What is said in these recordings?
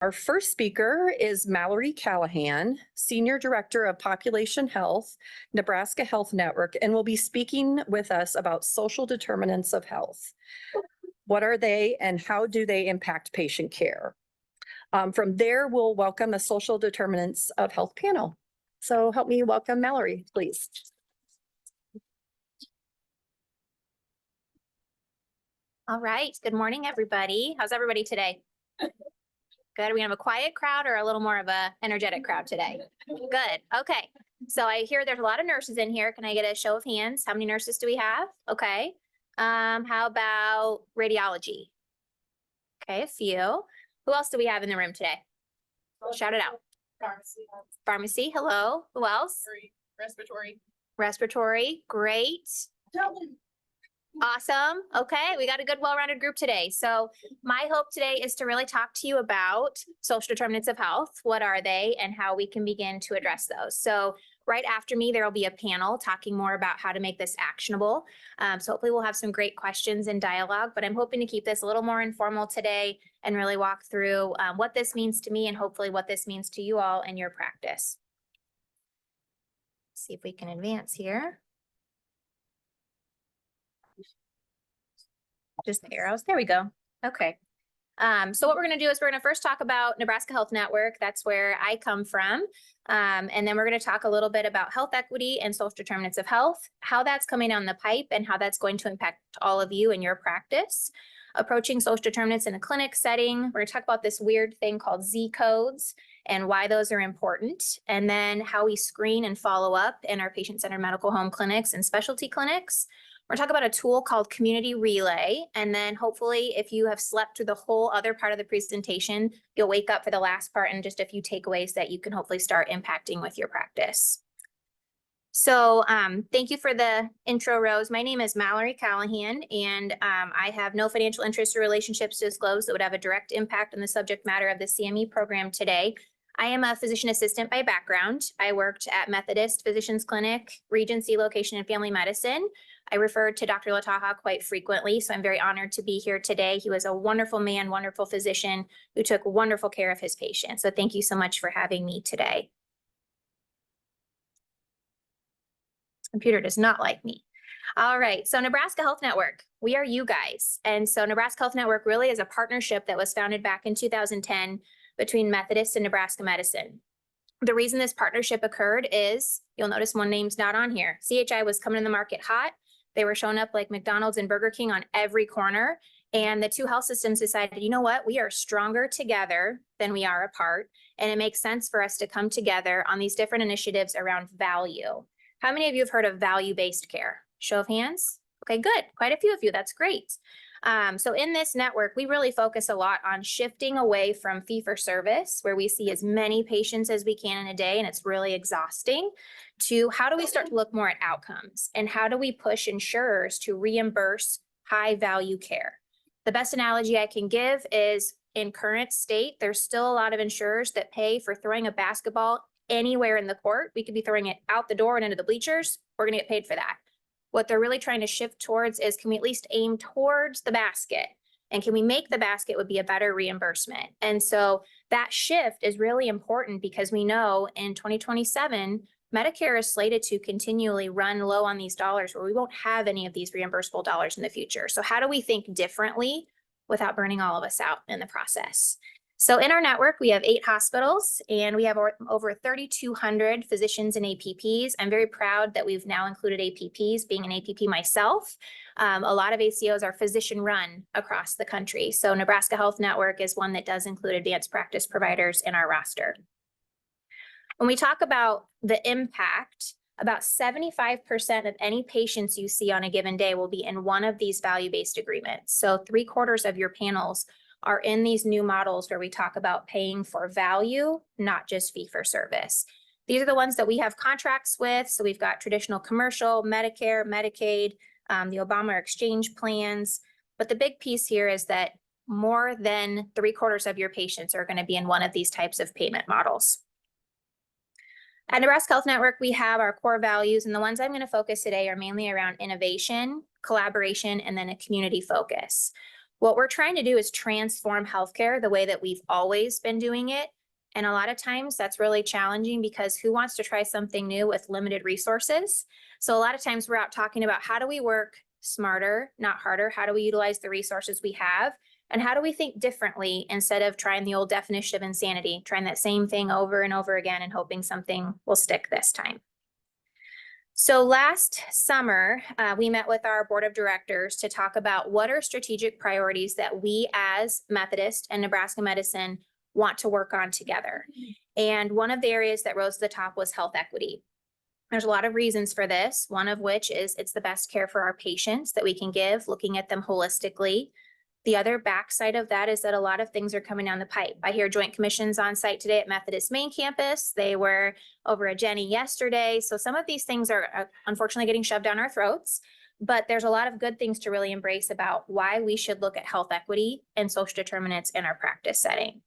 Our first speaker is Mallory Callahan, Senior Director of Population Health, Nebraska Health Network, and will be speaking with us about social determinants of health. What are they and how do they impact patient care? From there, we'll welcome a social determinants of health panel. So help me welcome Mallory, please. All right. Good morning, everybody. How's everybody today? Good. We have a quiet crowd or a little more of a energetic crowd today? Good. Okay. So I hear there's a lot of nurses in here. Can I get a show of hands? How many nurses do we have? Okay. How about radiology? Okay, a few. Who else do we have in the room today? Shout it out. Pharmacy. Pharmacy. Hello. Who else? Respiratory. Respiratory. Great. Awesome. Okay, we got a good, well-rounded group today. So my hope today is to really talk to you about social determinants of health. What are they and how we can begin to address those. So right after me, there will be a panel talking more about how to make this actionable. So hopefully we'll have some great questions and dialogue, but I'm hoping to keep this a little more informal today and really walk through what this means to me and hopefully what this means to you all in your practice. See if we can advance here. Just the arrows. There we go. Okay. So what we're going to do is we're going to first talk about Nebraska Health Network. That's where I come from. And then we're going to talk a little bit about health equity and social determinants of health, how that's coming down the pipe and how that's going to impact all of you in your practice. Approaching social determinants in a clinic setting. We're going to talk about this weird thing called Z codes and why those are important. And then how we screen and follow up in our patient-centered medical home clinics and specialty clinics. We're gonna talk about a tool called Community Relay. And then hopefully if you have slept through the whole other part of the presentation, you'll wake up for the last part and just a few takeaways that you can hopefully start impacting with your practice. So thank you for the intro, Rose. My name is Mallory Callahan, and I have no financial interests or relationships to disclose that would have a direct impact on the subject matter of the CME program today. I am a physician assistant by background. I worked at Methodist Physicians Clinic, Regency location in family medicine. I referred to Dr. Lataha quite frequently, so I'm very honored to be here today. He was a wonderful man, wonderful physician who took wonderful care of his patients. So thank you so much for having me today. Computer does not like me. All right, so Nebraska Health Network, we are you guys. And so Nebraska Health Network really is a partnership that was founded back in 2010 between Methodist and Nebraska Medicine. The reason this partnership occurred is, you'll notice one name's not on here. CHI was coming in the market hot. They were showing up like McDonald's and Burger King on every corner. And the two health systems decided, you know what, we are stronger together than we are apart. And it makes sense for us to come together on these different initiatives around value. How many of you have heard of value-based care? Show of hands. Okay, good. Quite a few of you. That's great. So in this network, we really focus a lot on shifting away from fee-for-service, where we see as many patients as we can in a day, and it's really exhausting, to how do we start to look more at outcomes, and how do we push insurers to reimburse high-value care? The best analogy I can give is in current state, there's still a lot of insurers that pay for throwing a basketball anywhere in the court. We could be throwing it out the door and into the bleachers. We're going to get paid for that. What they're really trying to shift towards is, can we at least aim towards the basket? And can we make the basket would be a better reimbursement? And so that shift is really important because we know in 2027, Medicare is slated to continually run low on these dollars where we won't have any of these reimbursable dollars in the future. So how do we think differently without burning all of us out in the process? So in our network, we have 8 hospitals and we have over 3,200 physicians and APPs. I'm very proud that we've now included APPs, being an APP myself. A lot of ACOs are physician run across the country. So Nebraska Health Network is one that does include advanced practice providers in our roster. When we talk about the impact, about 75% of any patients you see on a given day will be in one of these value-based agreements. So 3/4 of your panels are in these new models where we talk about paying for value, not just fee for service. These are the ones that we have contracts with. So we've got traditional commercial, Medicare, Medicaid, the Obama exchange plans. But the big piece here is that more than 3/4 of your patients are going to be in one of these types of payment models. At Nebraska Health Network, we have our core values, and the ones I'm going to focus today are mainly around innovation, collaboration, and then a community focus. What we're trying to do is transform healthcare the way that we've always been doing it. And a lot of times that's really challenging because who wants to try something new with limited resources? So a lot of times we're out talking about how do we work smarter, not harder? How do we utilize the resources we have? And how do we think differently instead of trying the old definition of insanity, trying that same thing over and over again and hoping something will stick this time? So last summer, we met with our board of directors to talk about what are strategic priorities that we as Methodist and Nebraska Medicine want to work on together. And one of the areas that rose to the top was health equity. There's a lot of reasons for this, one of which is it's the best care for our patients that we can give, looking at them holistically. The other backside of that is that a lot of things are coming down the pipe. I hear Joint Commission's on site today at Methodist main campus. They were over at Jenny yesterday. So some of these things are unfortunately getting shoved down our throats, but there's a lot of good things to really embrace about why we should look at health equity and social determinants in our practice setting.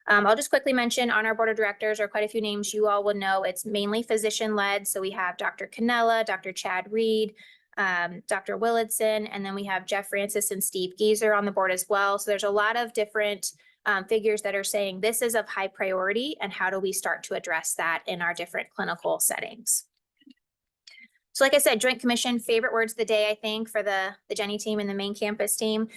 I'll just quickly mention on our board of directors are quite a few names you all would know. It's mainly physician-led. So we have Dr. Canella, Dr. Chad Reed, Dr. Willardson, and then we have Jeff Francis and Steve Geezer on the board as well. So there's a lot of different figures that are saying this is of high priority and how do we start to address that in our different clinical settings. So like I said, Joint Commission, favorite words of the day, I think, for the Jenny team and the main campus team.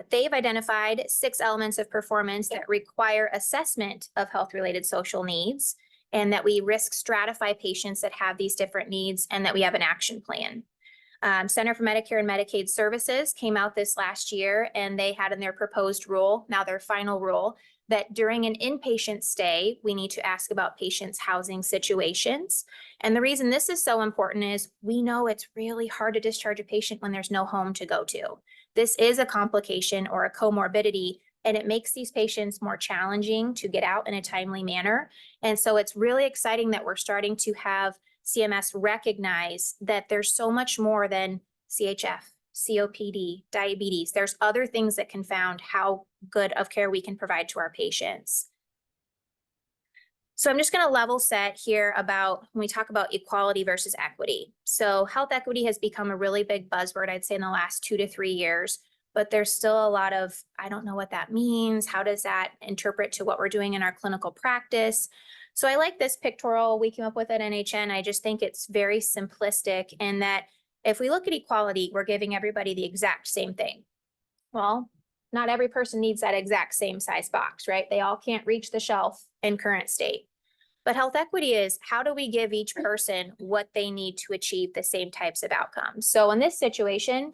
They've identified 6 elements of performance that require assessment of health-related social needs and that we risk stratify patients that have these different needs and that we have an action plan. Center for Medicare and Medicaid Services came out this last year and they had in their proposed rule, now their final rule, that during an inpatient stay, we need to ask about patients' housing situations. And the reason this is so important is we know it's really hard to discharge a patient when there's no home to go to. This is a complication or a comorbidity, and it makes these patients more challenging to get out in a timely manner. And so it's really exciting that we're starting to have CMS recognize that there's so much more than CHF, COPD, diabetes. There's other things that confound how good of care we can provide to our patients. So I'm just going to level set here about when we talk about equality versus equity. So health equity has become a really big buzzword, I'd say, in the last 2 to 3 years, but there's still a lot of, I don't know what that means. How does that interpret to what we're doing in our clinical practice? So I like this pictorial we came up with at NHN. I just think it's very simplistic in that if we look at equality, we're giving everybody the exact same thing. Well, not every person needs that exact same size box, right? They all can't reach the shelf in current state. But health equity is how do we give each person what they need to achieve the same types of outcomes? So in this situation,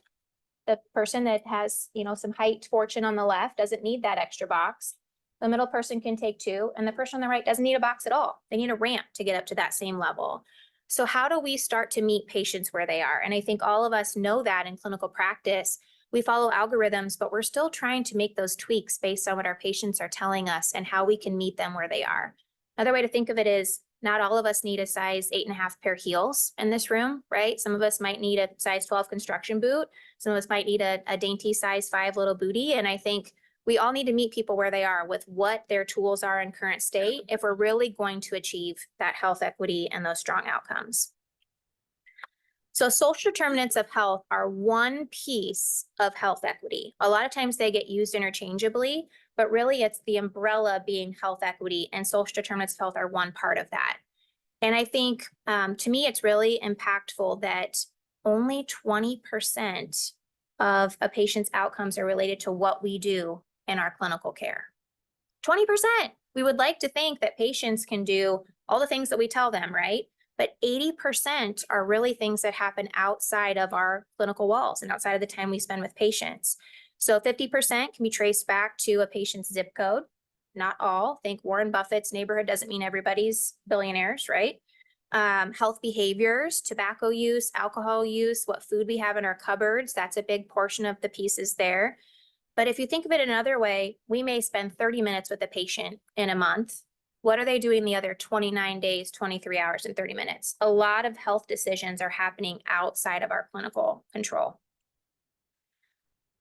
the person that has, some height fortune on the left doesn't need that extra box. The middle person can take 2, and the person on the right doesn't need a box at all. They need a ramp to get up to that same level. So how do we start to meet patients where they are? And I think all of us know that in clinical practice, we follow algorithms, but we're still trying to make those tweaks based on what our patients are telling us and how we can meet them where they are. Another way to think of it is not all of us need a size 8.5 pair heels in this room, right? Some of us might need a size 12 construction boot. Some of us might need a dainty size 5 little booty. And I think we all need to meet people where they are with what their tools are in current state if we're really going to achieve that health equity and those strong outcomes. So social determinants of health are one piece of health equity. A lot of times they get used interchangeably, but really it's the umbrella being health equity, and social determinants of health are one part of that. And I think to me, it's really impactful that only 20% of a patient's outcomes are related to what we do in our clinical care. 20%. We would like to think that patients can do all the things that we tell them, right? But 80% are really things that happen outside of our clinical walls and outside of the time we spend with patients. So 50% can be traced back to a patient's zip code. Not all. Think Warren Buffett's neighborhood doesn't mean everybody's billionaires, right? Health behaviors, tobacco use, alcohol use, what food we have in our cupboards, that's a big portion of the pieces there. But if you think of it another way, we may spend 30 minutes with a patient in a month. What are they doing the other 29 days, 23 hours, and 30 minutes? A lot of health decisions are happening outside of our clinical control.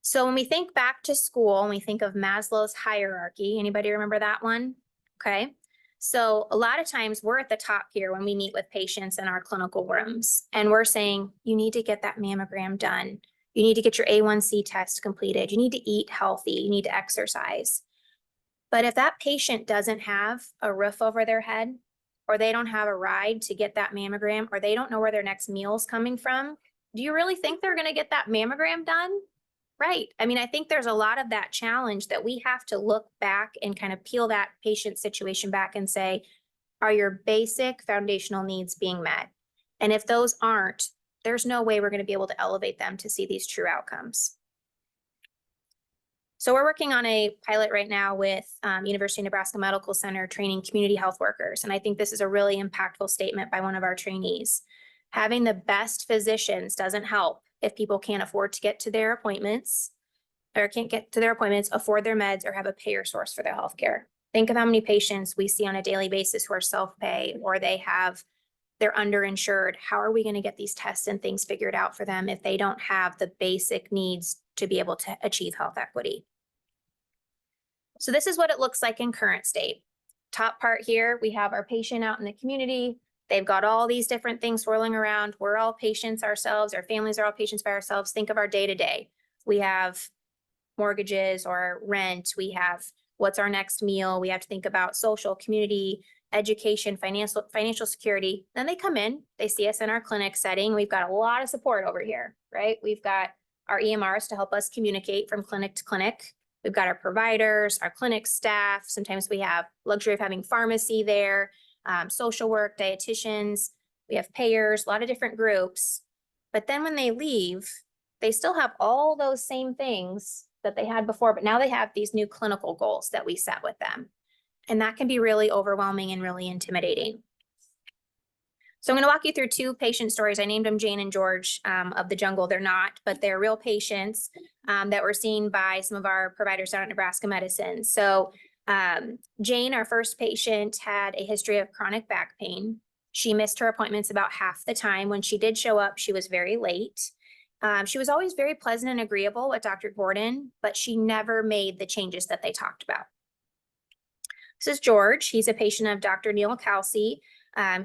So when we think back to school and we think of Maslow's hierarchy, anybody remember that one? Okay. So a lot of times we're at the top here when we meet with patients in our clinical rooms, and we're saying, you need to get that mammogram done. You need to get your A1C test completed. You need to eat healthy. You need to exercise. But if that patient doesn't have a roof over their head, or they don't have a ride to get that mammogram, or they don't know where their next meal is coming from, do you really think they're going to get that mammogram done? Right. I mean, I think there's a lot of that challenge that we have to look back and kind of peel that patient situation back and say, are your basic foundational needs being met? And if those aren't, there's no way we're going to be able to elevate them to see these true outcomes. So we're working on a pilot right now with University of Nebraska Medical Center training community health workers. And I think this is a really impactful statement by one of our trainees. Having the best physicians doesn't help if people can't afford to get to their appointments or can't get to their appointments, afford their meds, or have a payer source for their healthcare. Think of how many patients we see on a daily basis who are self-pay or they're underinsured. How are we going to get these tests and things figured out for them if they don't have the basic needs to be able to achieve health equity? So this is what it looks like in current state. Top part here, we have our patient out in the community. They've got all these different things swirling around. We're all patients ourselves. Our families are all patients by ourselves. Think of our day-to-day. We have mortgages or rent. We have what's our next meal. We have to think about social, community, education, financial security. Then they come in, they see us in our clinic setting. We've got a lot of support over here, right? We've got our EMRs to help us communicate from clinic to clinic. We've got our providers, our clinic staff. Sometimes we have luxury of having pharmacy there, social work, dietitians. We have payers, a lot of different groups. But then when they leave, they still have all those same things that they had before, but now they have these new clinical goals that we set with them. And that can be really overwhelming and really intimidating. So I'm going to walk you through two patient stories. I named them Jane and George of the jungle. They're not, but they're real patients that were seen by some of our providers down at Nebraska Medicine. So Jane, our first patient, had a history of chronic back pain. She missed her appointments about half the time. When she did show up, she was very late. She was always very pleasant and agreeable with Dr. Gordon, but she never made the changes that they talked about. This is George. He's a patient of Dr. Neil Kelsey.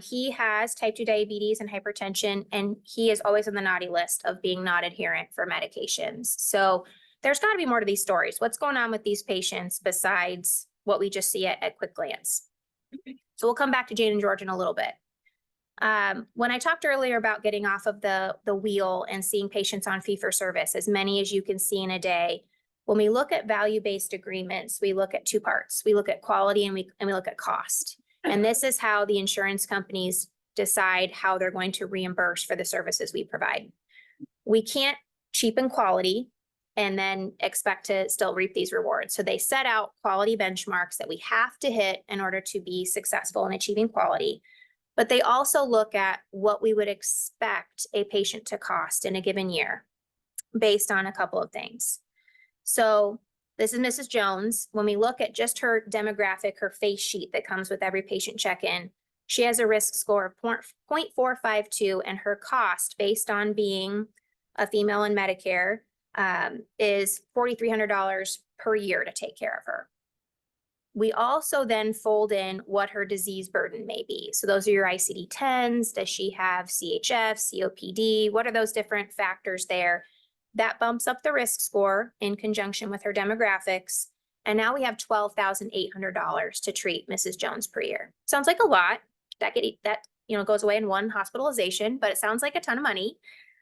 He has type 2 diabetes and hypertension, and he is always on the naughty list of being not adherent for medications. So there's got to be more to these stories. What's going on with these patients besides what we just see at quick glance? So we'll come back to Jane and George in a little bit. When I talked earlier about getting off of the wheel and seeing patients on fee-for-service, as many as you can see in a day, when we look at value-based agreements, we look at two parts. We look at quality and we look at cost. And this is how the insurance companies decide how they're going to reimburse for the services we provide. We can't cheapen quality and then expect to still reap these rewards. So they set out quality benchmarks that we have to hit in order to be successful in achieving quality. But they also look at what we would expect a patient to cost in a given year based on a couple of things. So this is Mrs. Jones. When we look at just her demographic, her face sheet that comes with every patient check-in, she has a risk score of 0.452, and her cost based on being a female in Medicare is $4,300 per year to take care of her. We also then fold in what her disease burden may be. So those are your ICD-10s. Does she have CHF, COPD? What are those different factors there? That bumps up the risk score in conjunction with her demographics. And now we have $12,800 to treat Mrs. Jones per year. Sounds like a lot. That goes away in one hospitalization, but it sounds like a ton of money.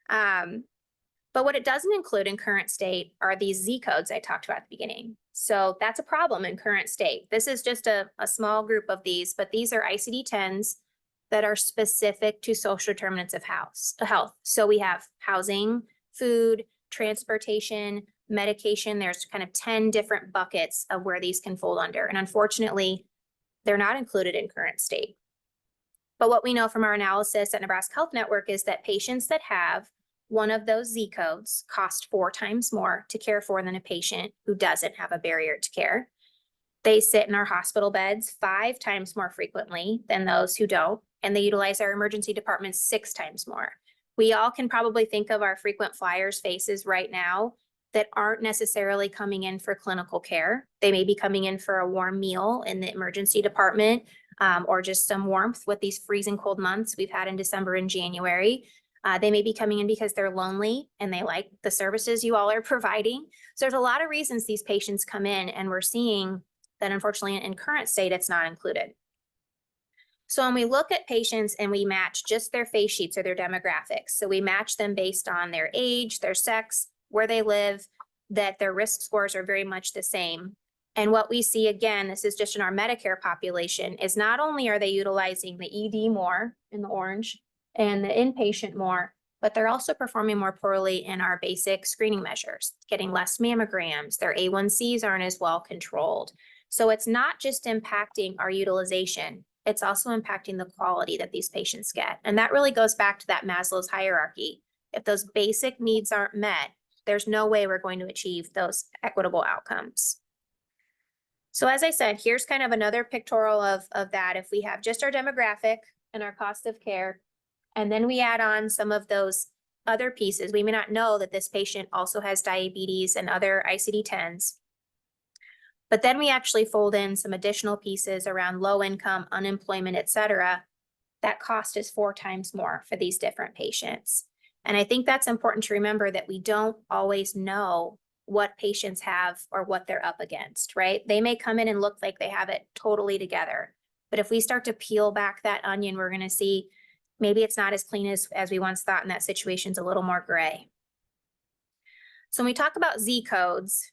But what it doesn't include in current state are these Z codes I talked about at the beginning. So that's a problem in current state. This is just a small group of these, but these are ICD-10s that are specific to social determinants of health. So we have housing, food, transportation, medication. There's kind of 10 different buckets of where these can fold under. And unfortunately, they're not included in current state. But what we know from our analysis at Nebraska Health Network is that patients that have one of those Z codes cost 4 times more to care for than a patient who doesn't have a barrier to care. They sit in our hospital beds 5 times more frequently than those who don't, and they utilize our emergency departments 6 times more. We all can probably think of our frequent flyers faces right now that aren't necessarily coming in for clinical care. They may be coming in for a warm meal in the emergency department or just some warmth with these freezing cold months we've had in December and January. They may be coming in because they're lonely and they like the services you all are providing. So there's a lot of reasons these patients come in, and we're seeing that unfortunately in current state, it's not included. So when we look at patients and we match just their face sheets or their demographics, so we match them based on their age, their sex, where they live, that their risk scores are very much the same. And what we see, again, this is just in our Medicare population, is not only are they utilizing the ED more in the orange and the inpatient more, but they're also performing more poorly in our basic screening measures, getting less mammograms, their A1Cs aren't as well controlled. So it's not just impacting our utilization, it's also impacting the quality that these patients get. And that really goes back to that Maslow's hierarchy. If those basic needs aren't met, there's no way we're going to achieve those equitable outcomes. So as I said, here's kind of another pictorial of that. If we have just our demographic and our cost of care, and then we add on some of those other pieces, we may not know that this patient also has diabetes and other ICD-10s. But then we actually fold in some additional pieces around low income, unemployment, et cetera. That cost is 4 times more for these different patients. And I think that's important to remember, that we don't always know what patients have or what they're up against, right? They may come in and look like they have it totally together. But if we start to peel back that onion, we're going to see maybe it's not as clean as we once thought, and that situation's a little more gray. So when we talk about Z codes,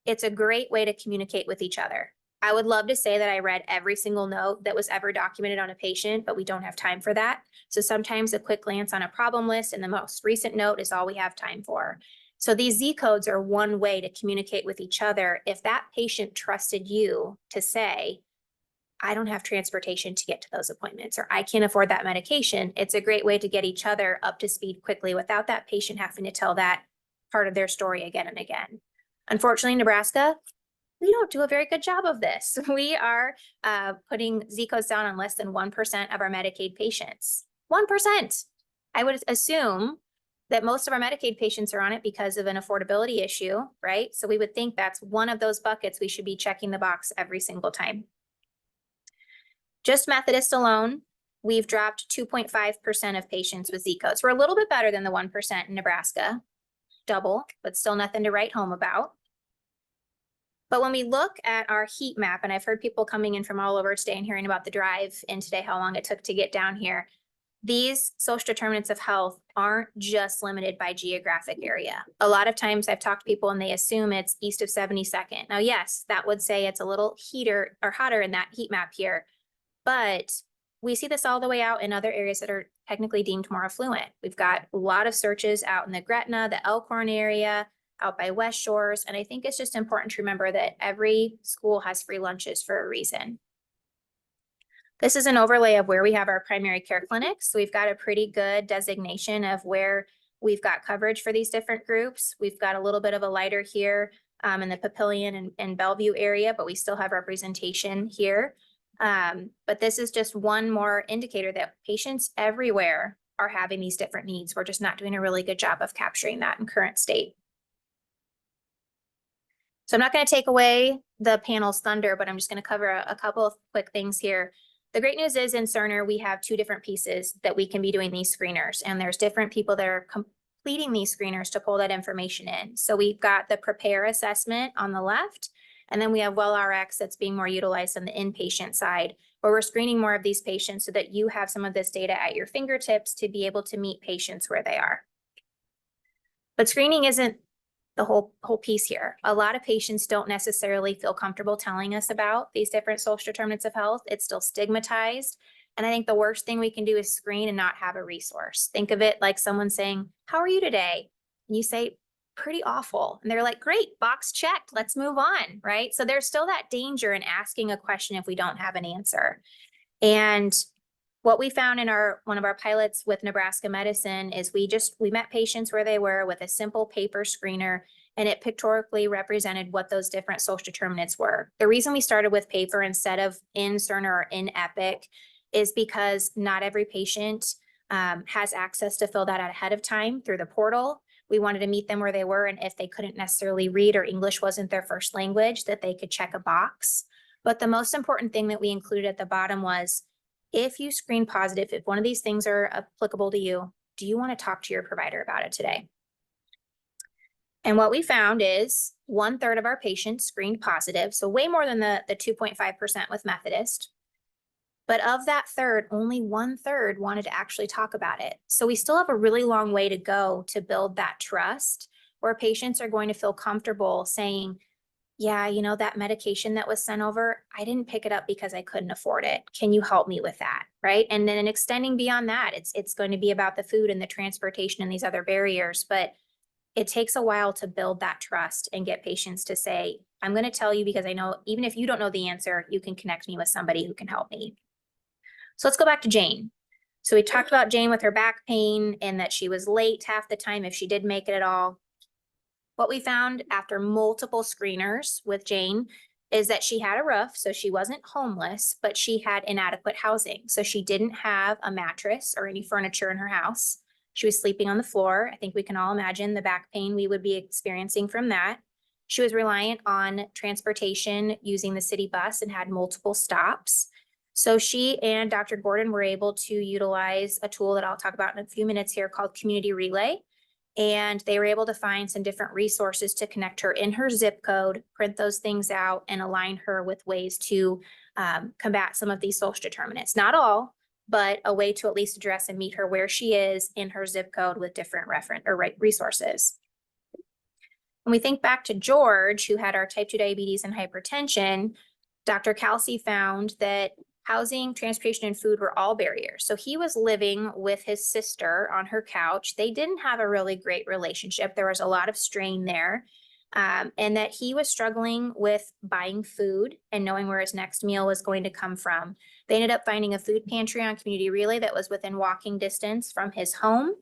it's a great way to communicate with each other. I would love to say that I read every single note that was ever documented on a patient, but we don't have time for that. So sometimes a quick glance on a problem list and the most recent note is all we have time for. So these Z codes are one way to communicate with each other. If that patient trusted you to say, I don't have transportation to get to those appointments, or I can't afford that medication, it's a great way to get each other up to speed quickly without that patient having to tell that part of their story again and again. Unfortunately, in Nebraska, we don't do a very good job of this. We are putting Z codes down on less than 1% of our Medicaid patients. 1%. I would assume that most of our Medicaid patients are on it because of an affordability issue, right? So we would think that's one of those buckets we should be checking the box every single time. Just Methodist alone, we've dropped 2.5% of patients with Z codes. We're a little bit better than the 1% in Nebraska. Double, but still nothing to write home about. But when we look at our heat map, and I've heard people coming in from all over today and hearing about the drive in today, how long it took to get down here, these social determinants of health aren't just limited by geographic area. A lot of times I've talked to people and they assume it's east of 72nd. Now, yes, that would say it's a little heater or hotter in that heat map here, but we see this all the way out in other areas that are technically deemed more affluent. We've got a lot of searches out in the Gretna, the Elkhorn area, out by West Shores. And I think it's just important to remember that every school has free lunches for a reason. This is an overlay of where we have our primary care clinics. So we've got a pretty good designation of where we've got coverage for these different groups. We've got a little bit of a lighter here in the Papillion and Bellevue area, but we still have representation here. But this is just one more indicator that patients everywhere are having these different needs. We're just not doing a really good job of capturing that in current state. So I'm not going to take away the panel's thunder, but I'm just going to cover a couple of quick things here. The great news is in Cerner, we have 2 different pieces that we can be doing these screeners, and there's different people that are completing these screeners to pull that information in. So we've got the prepare assessment on the left, and then we have WellRx that's being more utilized on the inpatient side, where we're screening more of these patients so that you have some of this data at your fingertips to be able to meet patients where they are. But screening isn't the whole piece here. A lot of patients don't necessarily feel comfortable telling us about these different social determinants of health. It's still stigmatized. And I think the worst thing we can do is screen and not have a resource. Think of it like someone saying, how are you today? And you say, pretty awful. And they're like, great, box checked, let's move on, right? So there's still that danger in asking a question if we don't have an answer. And what we found in one of our pilots with Nebraska Medicine is we met patients where they were with a simple paper screener, and it pictorially represented what those different social determinants were. The reason we started with paper instead of in Cerner or in Epic is because not every patient has access to fill that out ahead of time through the portal. We wanted to meet them where they were, and if they couldn't necessarily read or English wasn't their first language, that they could check a box. But the most important thing that we included at the bottom was, if you screen positive, if one of these things are applicable to you, do you want to talk to your provider about it today? And what we found is 1/3 of our patients screened positive, so way more than the 2.5% with Methodist. But of that third, only 1/3 wanted to actually talk about it. So we still have a really long way to go to build that trust where patients are going to feel comfortable saying, yeah, you know, that medication that was sent over, I didn't pick it up because I couldn't afford it. Can you help me with that? Right. And then extending beyond that, it's going to be about the food and the transportation and these other barriers. But it takes a while to build that trust and get patients to say, I'm going to tell you because I know even if you don't know the answer, you can connect me with somebody who can help me. So let's go back to Jane. So we talked about Jane with her back pain and that she was late half the time if she did make it at all. What we found after multiple screeners with Jane is that she had a roof, so she wasn't homeless, but she had inadequate housing. So she didn't have a mattress or any furniture in her house. She was sleeping on the floor. I think we can all imagine the back pain we would be experiencing from that. She was reliant on transportation using the city bus and had multiple stops. So she and Dr. Gordon were able to utilize a tool that I'll talk about in a few minutes here called Community Relay. And they were able to find some different resources to connect her in her zip code, print those things out, and align her with ways to combat some of these social determinants. Not all, but a way to at least address and meet her where she is in her zip code with different resources. When we think back to George, who had our type 2 diabetes and hypertension, Dr. Kelsey found that housing, transportation, and food were all barriers. So he was living with his sister on her couch. They didn't have a really great relationship. There was a lot of strain there. And that he was struggling with buying food and knowing where his next meal was going to come from. They ended up finding a food pantry on Community Relay that was within walking distance from his home.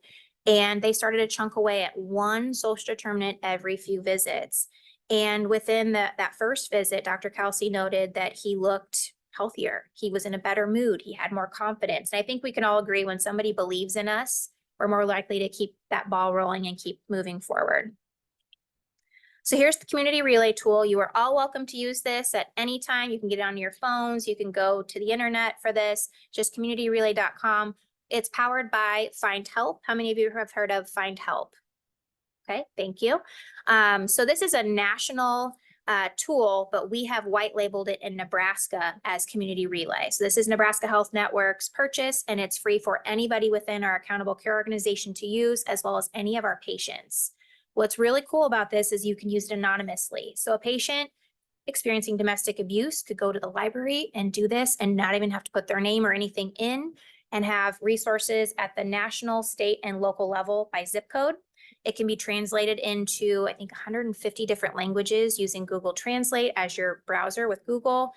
And they started to chunk away at one social determinant every few visits. And within that first visit, Dr. Kelsey noted that he looked healthier. He was in a better mood. He had more confidence. And I think we can all agree when somebody believes in us, we're more likely to keep that ball rolling and keep moving forward. So here's the Community Relay tool. You are all welcome to use this at any time. You can get it on your phones. You can go to the internet for this, just communityrelay.com. It's powered by Find Help. How many of you have heard of Find Help? Okay, thank you. So this is a national tool, but we have white labeled it in Nebraska as Community Relay. So this is Nebraska Health Network's purchase, and it's free for anybody within our accountable care organization to use, as well as any of our patients. What's really cool about this is you can use it anonymously. So a patient experiencing domestic abuse could go to the library and do this and not even have to put their name or anything in, and have resources at the national, state, and local level by zip code. It can be translated into, I think, 150 different languages using Google Translate as your browser with Google.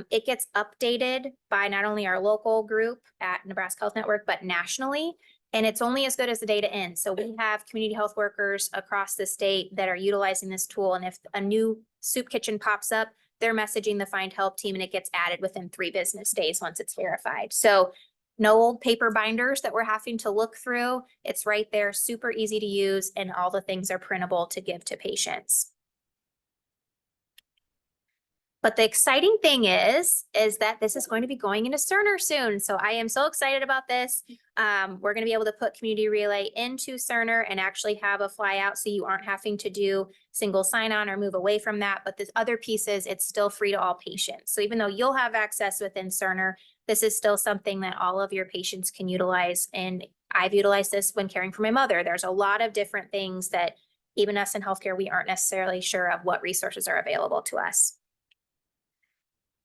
It gets updated by not only our local group at Nebraska Health Network, but nationally. And it's only as good as the data ends. So we have community health workers across the state that are utilizing this tool. And if a new soup kitchen pops up, they're messaging the Find Help team and it gets added within 3 business days once it's verified. So no old paper binders that we're having to look through. It's right there, super easy to use, and all the things are printable to give to patients. But the exciting thing is that this is going to be going into Cerner soon. So I am so excited about this. We're going to be able to put Community Relay into Cerner and actually have a fly out so you aren't having to do single sign-on or move away from that. But the other pieces, it's still free to all patients. So even though you'll have access within Cerner, this is still something that all of your patients can utilize. And I've utilized this when caring for my mother. There's a lot of different things that even us in healthcare, we aren't necessarily sure of what resources are available to us.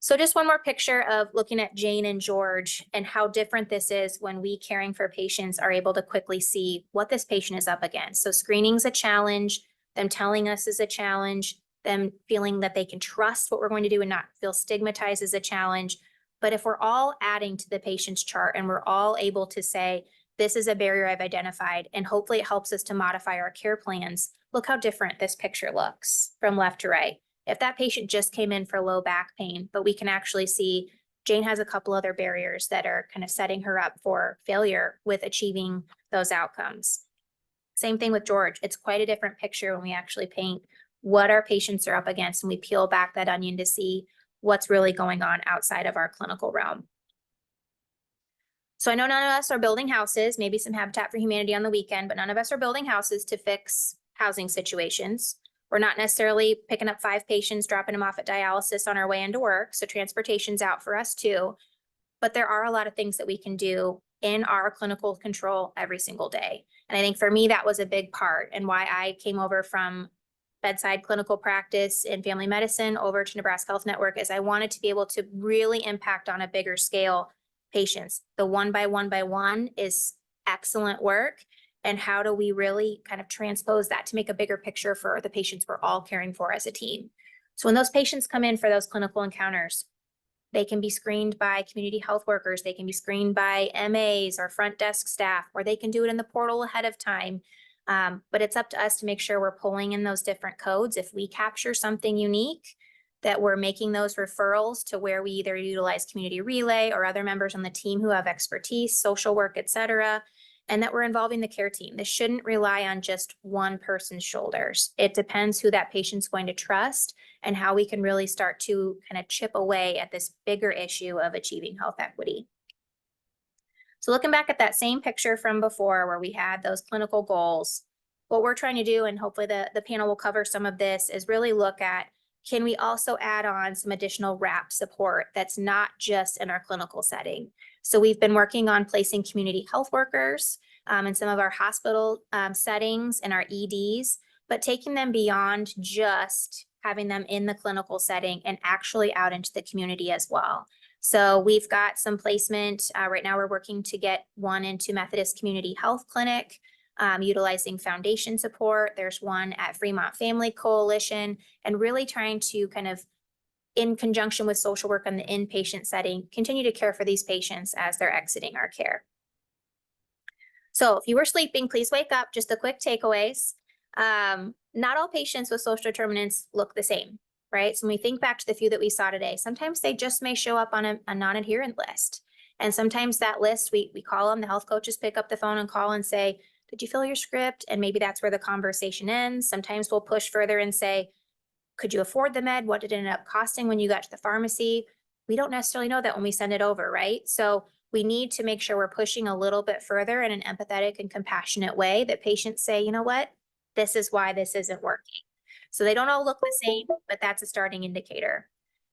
So just one more picture of looking at Jane and George and how different this is when we caring for patients are able to quickly see what this patient is up against. So screening's a challenge, them telling us is a challenge, them feeling that they can trust what we're going to do and not feel stigmatized is a challenge. But if we're all adding to the patient's chart and we're all able to say, this is a barrier I've identified, and hopefully it helps us to modify our care plans, look how different this picture looks from left to right. If that patient just came in for low back pain, but we can actually see Jane has a couple other barriers that are kind of setting her up for failure with achieving those outcomes. Same thing with George. It's quite a different picture when we actually paint what our patients are up against and we peel back that onion to see what's really going on outside of our clinical realm. So I know none of us are building houses, maybe some Habitat for Humanity on the weekend, but none of us are building houses to fix housing situations. We're not necessarily picking up 5 patients, dropping them off at dialysis on our way into work. So transportation's out for us too. But there are a lot of things that we can do in our clinical control every single day. And I think for me, that was a big part and why I came over from bedside clinical practice in family medicine over to Nebraska Health Network, is I wanted to be able to really impact on a bigger scale patients. The 1 by 1 is excellent work. And how do we really kind of transpose that to make a bigger picture for the patients we're all caring for as a team? So when those patients come in for those clinical encounters, they can be screened by community health workers. They can be screened by MAs or front desk staff, or they can do it in the portal ahead of time. But it's up to us to make sure we're pulling in those different codes. If we capture something unique, that we're making those referrals to where we either utilize community relay or other members on the team who have expertise, social work, et cetera, and that we're involving the care team. This shouldn't rely on just one person's shoulders. It depends who that patient's going to trust and how we can really start to kind of chip away at this bigger issue of achieving health equity. So looking back at that same picture from before where we had those clinical goals, what we're trying to do, and hopefully the panel will cover some of this, is really look at, can we also add on some additional wrap support that's not just in our clinical setting? So we've been working on placing community health workers in some of our hospital settings and our EDs, but taking them beyond just having them in the clinical setting and actually out into the community as well. So we've got some placement. Right now we're working to get one into Methodist Community Health Clinic, utilizing foundation support. There's one at Fremont Family Coalition, and really trying to kind of, in conjunction with social work on the inpatient setting, continue to care for these patients as they're exiting our care. So if you were sleeping, please wake up. Just the quick takeaways. Not all patients with social determinants look the same, right? So when we think back to the few that we saw today, sometimes they just may show up on a non-adherent list. And sometimes that list, we call them, the health coaches pick up the phone and call and say, did you fill your script? And maybe that's where the conversation ends. Sometimes we'll push further and say, could you afford the med? What did it end up costing when you got to the pharmacy? We don't necessarily know that when we send it over, right? So we need to make sure we're pushing a little bit further in an empathetic and compassionate way that patients say, you know what, this is why this isn't working. So they don't all look the same, but that's a starting indicator.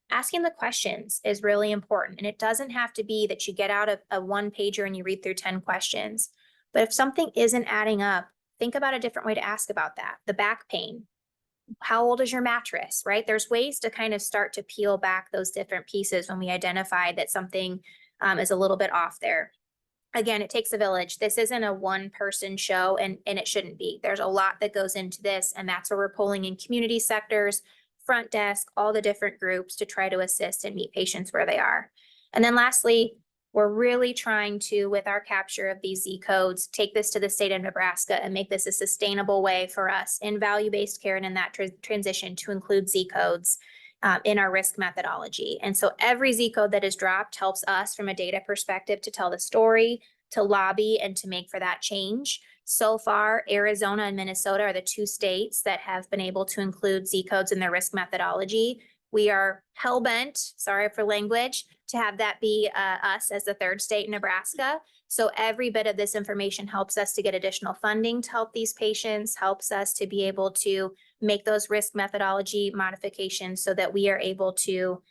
Asking the questions is really important. And it doesn't have to be that you get out a 1-pager and you read through 10 questions. But if something isn't adding up, think about a different way to ask about that. The back pain. How old is your mattress, right? There's ways to kind of start to peel back those different pieces when we identify that something is a little bit off there. Again, it takes a village. This isn't a 1-person show, and it shouldn't be. There's a lot that goes into this, and that's where we're pulling in community sectors, front desk, all the different groups to try to assist and meet patients where they are. And then lastly, we're really trying to, with our capture of these Z codes, take this to the state of Nebraska and make this a sustainable way for us in value-based care and in that transition to include Z codes in our risk methodology. And so every Z code that is dropped helps us from a data perspective to tell the story, to lobby, and to make for that change. So far, Arizona and Minnesota are the 2 states that have been able to include Z codes in their risk methodology. We are hell-bent, sorry for language, to have that be us as the 3rd state in Nebraska. So every bit of this information helps us to get additional funding to help these patients, helps us to be able to make those risk methodology modifications so that we are able to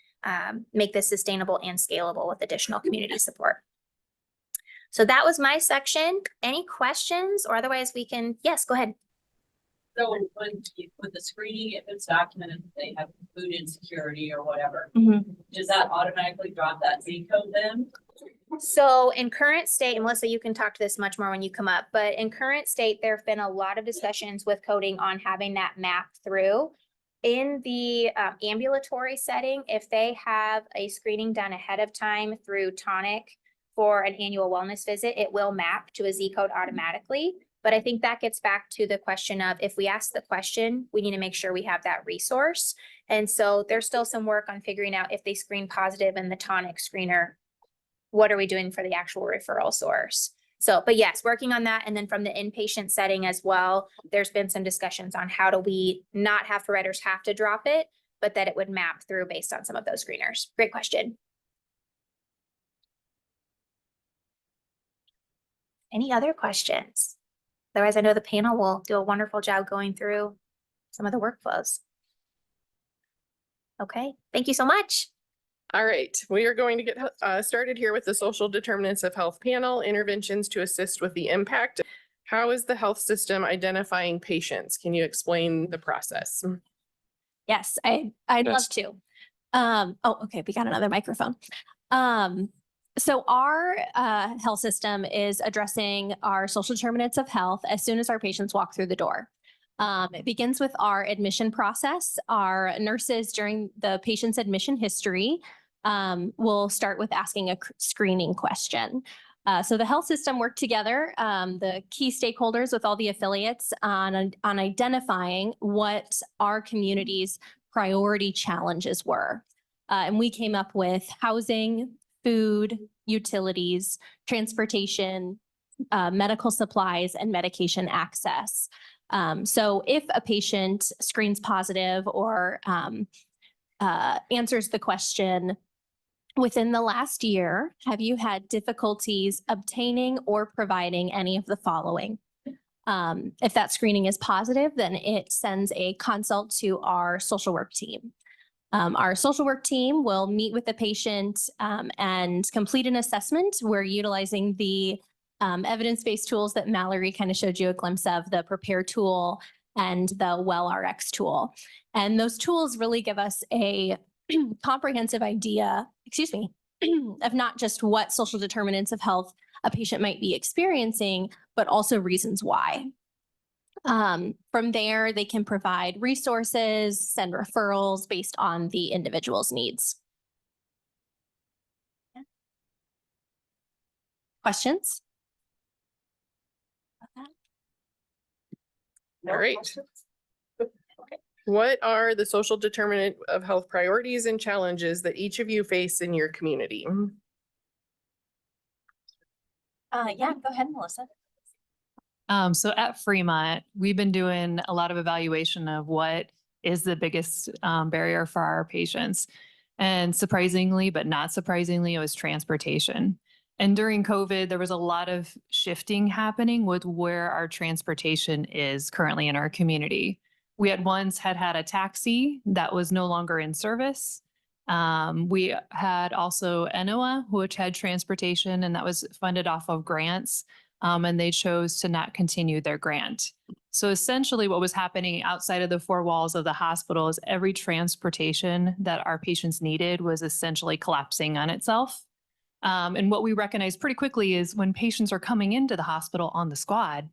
make this sustainable and scalable with additional community support. So that was my section. Any questions, or otherwise we can, yes, go ahead. So with the screening, if it's documented that they have food insecurity or whatever, does that automatically drop that Z code then? So in current state, and Melissa, you can talk to this much more when you come up, but in current state, there have been a lot of discussions with coding on having that mapped through. In the ambulatory setting, if they have a screening done ahead of time through Tonic for an annual wellness visit, it will map to a Z code automatically. But I think that gets back to the question of, if we ask the question, we need to make sure we have that resource. And so there's still some work on figuring out if they screen positive in the Tonic screener, what are we doing for the actual referral source? So, but yes, working on that. And then from the inpatient setting as well, there's been some discussions on how do we not have providers have to drop it, but that it would map through based on some of those screeners. Great question. Any other questions? Otherwise, I know the panel will do a wonderful job going through some of the workflows. Okay, thank you so much. All right, we are going to get started here with the social determinants of health panel, interventions to assist with the impact. How is the health system identifying patients? Can you explain the process? Yes, I'd love to. Oh, okay, we got another microphone. So our health system is addressing our social determinants of health as soon as our patients walk through the door. It begins with our admission process. Our nurses during the patient's admission history will start with asking a screening question. So the health system worked together, the key stakeholders with all the affiliates on identifying what our community's priority challenges were. And we came up with housing, food, utilities, transportation, medical supplies, and medication access. So if a patient screens positive or answers the question, within the last year, have you had difficulties obtaining or providing any of the following? If that screening is positive, then it sends a consult to our social work team. Our social work team will meet with the patient and complete an assessment. We're utilizing the evidence-based tools that Mallory kind of showed you a glimpse of, the Prepare tool and the WellRx tool. And those tools really give us a comprehensive idea, of not just what social determinants of health a patient might be experiencing, but also reasons why. From there, they can provide resources, send referrals based on the individual's needs. Questions? All right. What are the social determinant of health priorities and challenges that each of you face in your community? Yeah, go ahead, Melissa. So at Fremont, we've been doing a lot of evaluation of what is the biggest barrier for our patients. And surprisingly, but not surprisingly, it was transportation. And during COVID, there was a lot of shifting happening with where our transportation is currently in our community. We had once had a taxi that was no longer in service. We had also ENOA, which had transportation, and that was funded off of grants. And they chose to not continue their grant. So essentially what was happening outside of the four walls of the hospital is every transportation that our patients needed was essentially collapsing on itself. And what we recognized pretty quickly is when patients are coming into the hospital on the squad,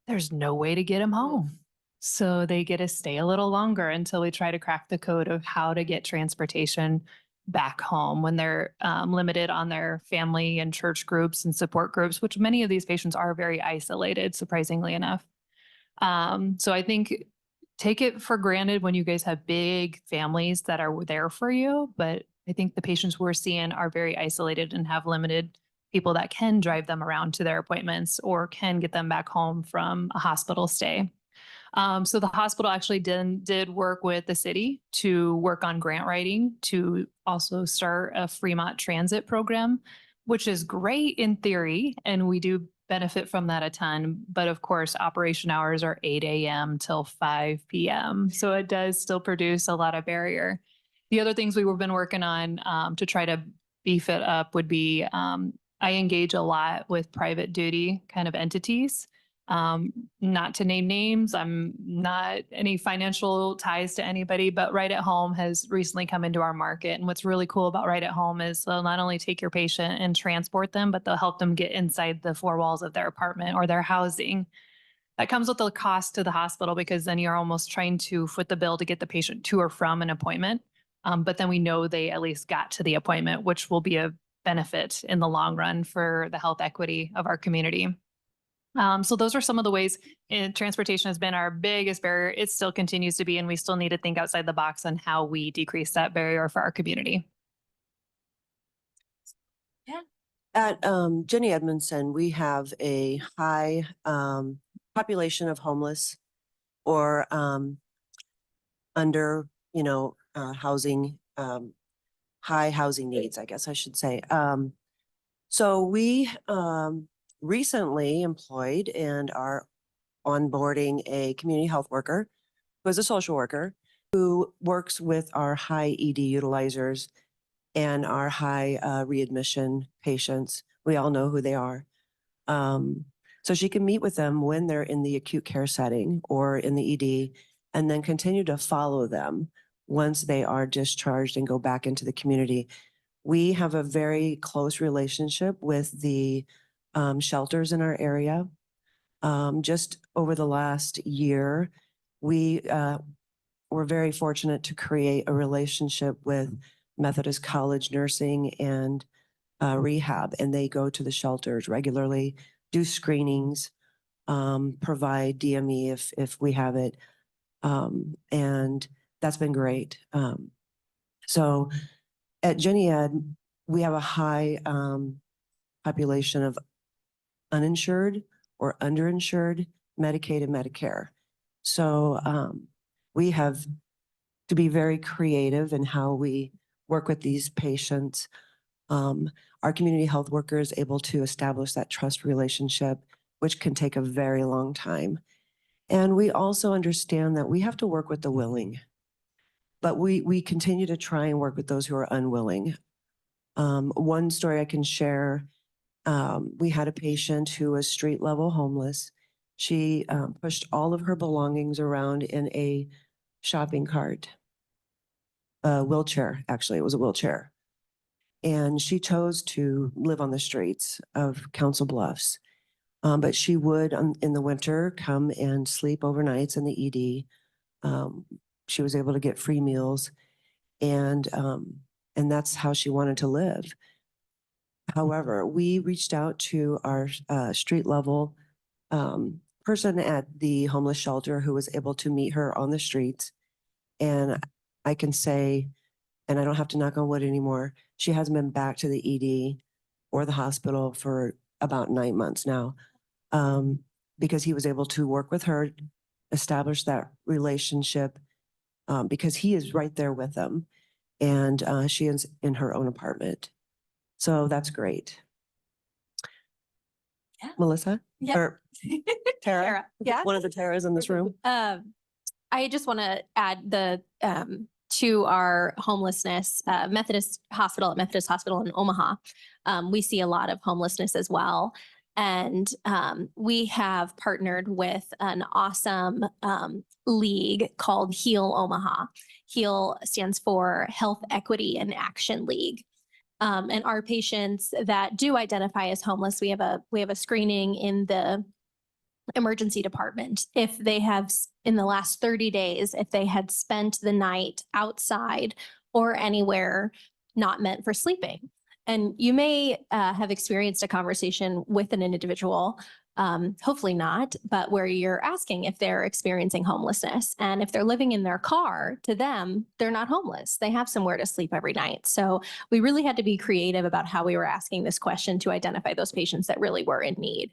there's no way to get them home. So they get to stay a little longer until we try to crack the code of how to get transportation back home when they're limited on their family and church groups and support groups, which many of these patients are very isolated, surprisingly enough. So I think take it for granted when you guys have big families that are there for you, but I think the patients we're seeing are very isolated and have limited people that can drive them around to their appointments or can get them back home from a hospital stay. So the hospital actually did work with the city to work on grant writing to also start a Fremont transit program, which is great in theory, and we do benefit from that a ton. But of course, operation hours are 8 a.m. till 5 p.m. So it does still produce a lot of barrier. The other things we've been working on to try to beef it up would be I engage a lot with private duty kind of entities. Not to name names, I'm not any financial ties to anybody, but Right at Home has recently come into our market. And what's really cool about Right at Home is they'll not only take your patient and transport them, but they'll help them get inside the four walls of their apartment or their housing. That comes with a cost to the hospital because then you're almost trying to foot the bill to get the patient to or from an appointment. But then we know they at least got to the appointment, which will be a benefit in the long run for the health equity of our community. So those are some of the ways transportation has been our biggest barrier. It still continues to be, and we still need to think outside the box on how we decrease that barrier for our community. At Jenny Edmondson, we have a high population of homeless or under, housing, high housing needs, I guess I should say. So we recently employed and are onboarding a community health worker who is a social worker who works with our high ED utilizers and our high readmission patients. We all know who they are. So she can meet with them when they're in the acute care setting or in the ED, and then continue to follow them once they are discharged and go back into the community. We have a very close relationship with the shelters in our area. Just over the last year, we were very fortunate to create a relationship with Methodist College Nursing and rehab, and they go to the shelters regularly, do screenings, provide DME if we have it, and that's been great. So at Jenny Ed, we have a high population of uninsured or underinsured Medicaid and Medicare. So we have to be very creative in how we work with these patients. Our community health worker is able to establish that trust relationship, which can take a very long time. And we also understand that we have to work with the willing, but we continue to try and work with those who are unwilling. One story I can share, we had a patient who was street level homeless. She pushed all of her belongings around in a shopping cart, a wheelchair, actually, it was a wheelchair. And she chose to live on the streets of Council Bluffs. But she would, in the winter, come and sleep overnights in the ED. She was able to get free meals, and that's how she wanted to live. However, we reached out to our street level person at the homeless shelter who was able to meet her on the streets. And I can say, and I don't have to knock on wood anymore, she hasn't been back to the ED or the hospital for about 9 months now, because he was able to work with her, establish that relationship, because he is right there with them, and she is in her own apartment. So that's great. Yeah. Melissa? Yeah. Or Tara? Tara, yeah. One of the Taras in this room? I just want to add to our homelessness, Methodist Hospital in Omaha. We see a lot of homelessness as well. And we have partnered with an awesome league called HEAL Omaha. HEAL stands for Health Equity and Action League. And our patients that do identify as homeless, we have a screening in the emergency department. If they have, in the last 30 days, if they had spent the night outside or anywhere not meant for sleeping. And you may have experienced a conversation with an individual, hopefully not, but where you're asking if they're experiencing homelessness. And if they're living in their car, to them, they're not homeless. They have somewhere to sleep every night. So we really had to be creative about how we were asking this question to identify those patients that really were in need.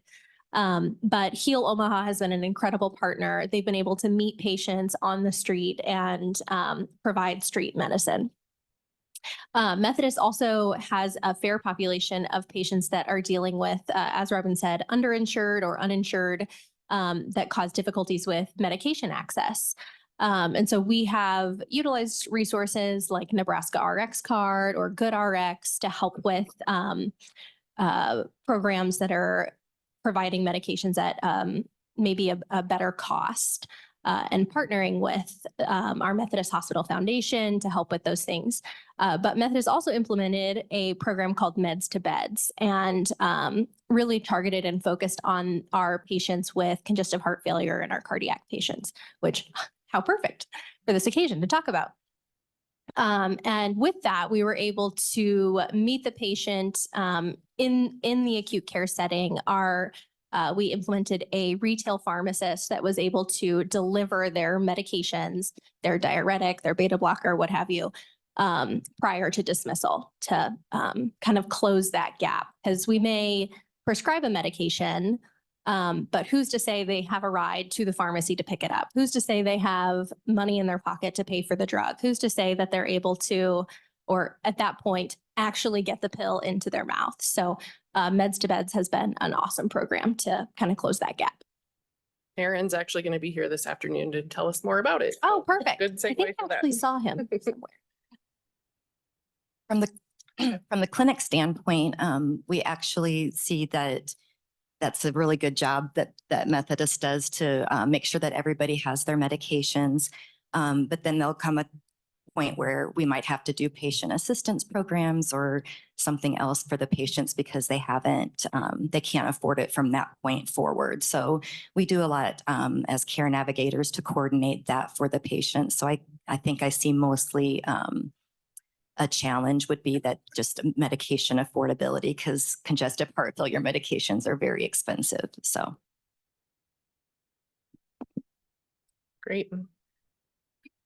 But HEAL Omaha has been an incredible partner. They've been able to meet patients on the street and provide street medicine. Methodist also has a fair population of patients that are dealing with, as Robin said, underinsured or uninsured, that cause difficulties with medication access. And so we have utilized resources like Nebraska RX card or Good RX to help with programs that are providing medications at maybe a better cost, and partnering with our Methodist Hospital Foundation to help with those things. But Methodist also implemented a program called Meds to Beds, and really targeted and focused on our patients with congestive heart failure and our cardiac patients, which, how perfect for this occasion to talk about. And with that, we were able to meet the patient in the acute care setting. We implemented a retail pharmacist that was able to deliver their medications, their diuretic, their beta blocker, what have you, prior to dismissal to kind of close that gap. Because we may prescribe a medication, but who's to say they have a ride to the pharmacy to pick it up? Who's to say they have money in their pocket to pay for the drug? Who's to say that they're able to, or at that point, actually get the pill into their mouth. So Meds to Beds has been an awesome program to kind of close that gap. Aaron's actually going to be here this afternoon to tell us more about it. Oh, perfect. Good I segue think for I that. actually saw him somewhere. From the from the clinic standpoint, we actually see that that's a really good job that Methodist does to make sure that everybody has their medications. But then there'll come a point where we might have to do patient assistance programs or something else for the patients because they can't afford it from that point forward. So we do a lot as care navigators to coordinate that for the patients. So I think I see mostly a challenge would be that just medication affordability, because congestive heart failure medications are very expensive. So. Great.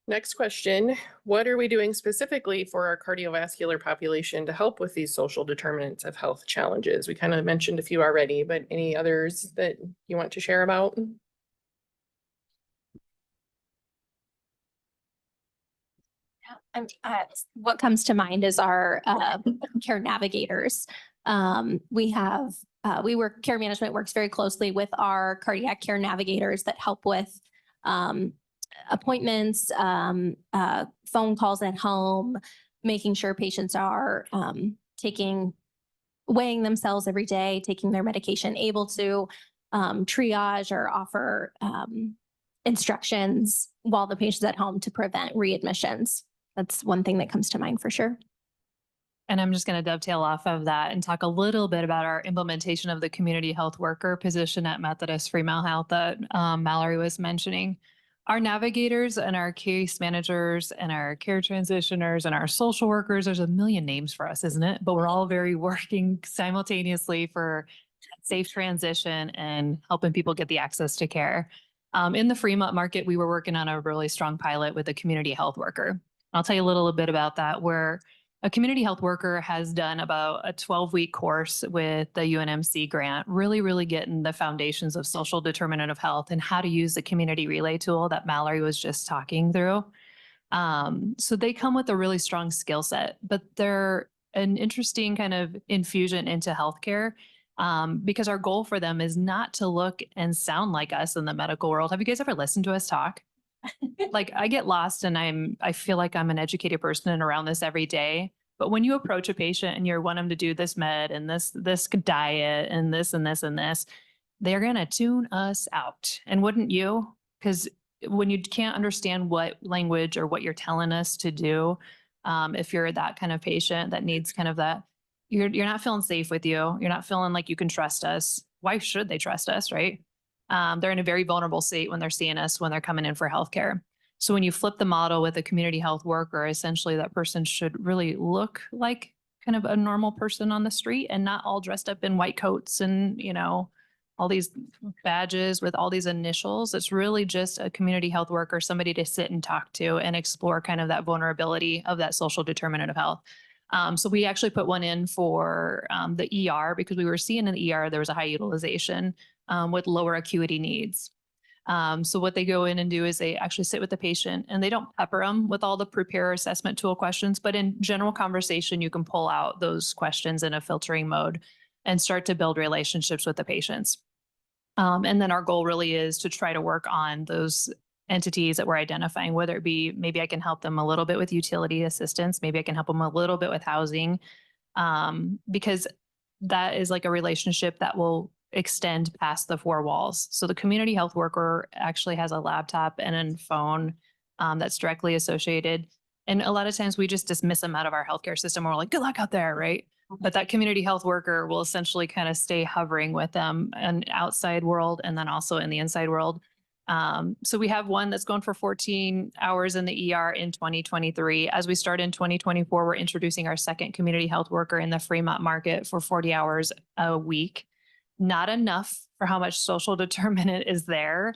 Next question. What are we doing specifically for our cardiovascular population to help with these social determinants of health challenges? We kind of mentioned a few already, but any others that you want to share about? What comes to mind is our care navigators. Care management works very closely with our cardiac care navigators that help with appointments, phone calls at home, making sure patients are weighing themselves every day, taking their medication, able to triage or offer instructions while the patient's at home to prevent readmissions. That's one thing that comes to mind for sure. And I'm just going to dovetail off of that and talk a little bit about our implementation of the community health worker position at Methodist Fremont Health that Mallory was mentioning. Our navigators and our case managers and our care transitioners and our social workers, there's a million names for us, isn't it? But we're all very working simultaneously for safe transition and helping people get the access to care. In the Fremont market, we were working on a really strong pilot with a community health worker. I'll tell you a little bit about that, where a community health worker has done about a 12-week course with the UNMC grant, really getting the foundations of social determinant of health and how to use the community relay tool that Mallory was just talking through. So they come with a really strong skill set, but they're an interesting kind of infusion into healthcare because our goal for them is not to look and sound like us in the medical world. Have you guys ever listened to us talk? Like I get lost and I feel like I'm an educated person and around this every day. But when you approach a patient and you want them to do this med and this diet and this and this and this, they're going to tune us out. And wouldn't you? Because when you can't understand what language or what you're telling us to do, if you're that kind of patient that needs kind of that, you're not feeling safe with you. You're not feeling like you can trust us. Why should they trust us, right? They're in a very vulnerable state when they're seeing us, when they're coming in for healthcare. So when you flip the model with a community health worker, essentially that person should really look like kind of a normal person on the street and not all dressed up in white coats and, all these badges with all these initials. It's really just a community health worker, somebody to sit and talk to and explore kind of that vulnerability of that social determinant of health. So we actually put one in for the ER because we were seeing in the ER there was a high utilization with lower acuity needs. So what they go in and do is they actually sit with the patient and they don't pepper them with all the prepare assessment tool questions, but in general conversation, you can pull out those questions in a filtering mode and start to build relationships with the patients. And then our goal really is to try to work on those entities that we're identifying, whether it be maybe I can help them a little bit with utility assistance, maybe I can help them a little bit with housing, because that is like a relationship that will extend past the four walls. So the community health worker actually has a laptop and a phone that's directly associated. And a lot of times we just dismiss them out of our healthcare system. We're like, good luck out there, right? But that community health worker will essentially kind of stay hovering with them in outside world and then also in the inside world. So we have one that's going for 14 hours in the ER in 2023. As we start in 2024, we're introducing our second community health worker in the Fremont market for 40 hours a week. Not enough for how much social determinant is there,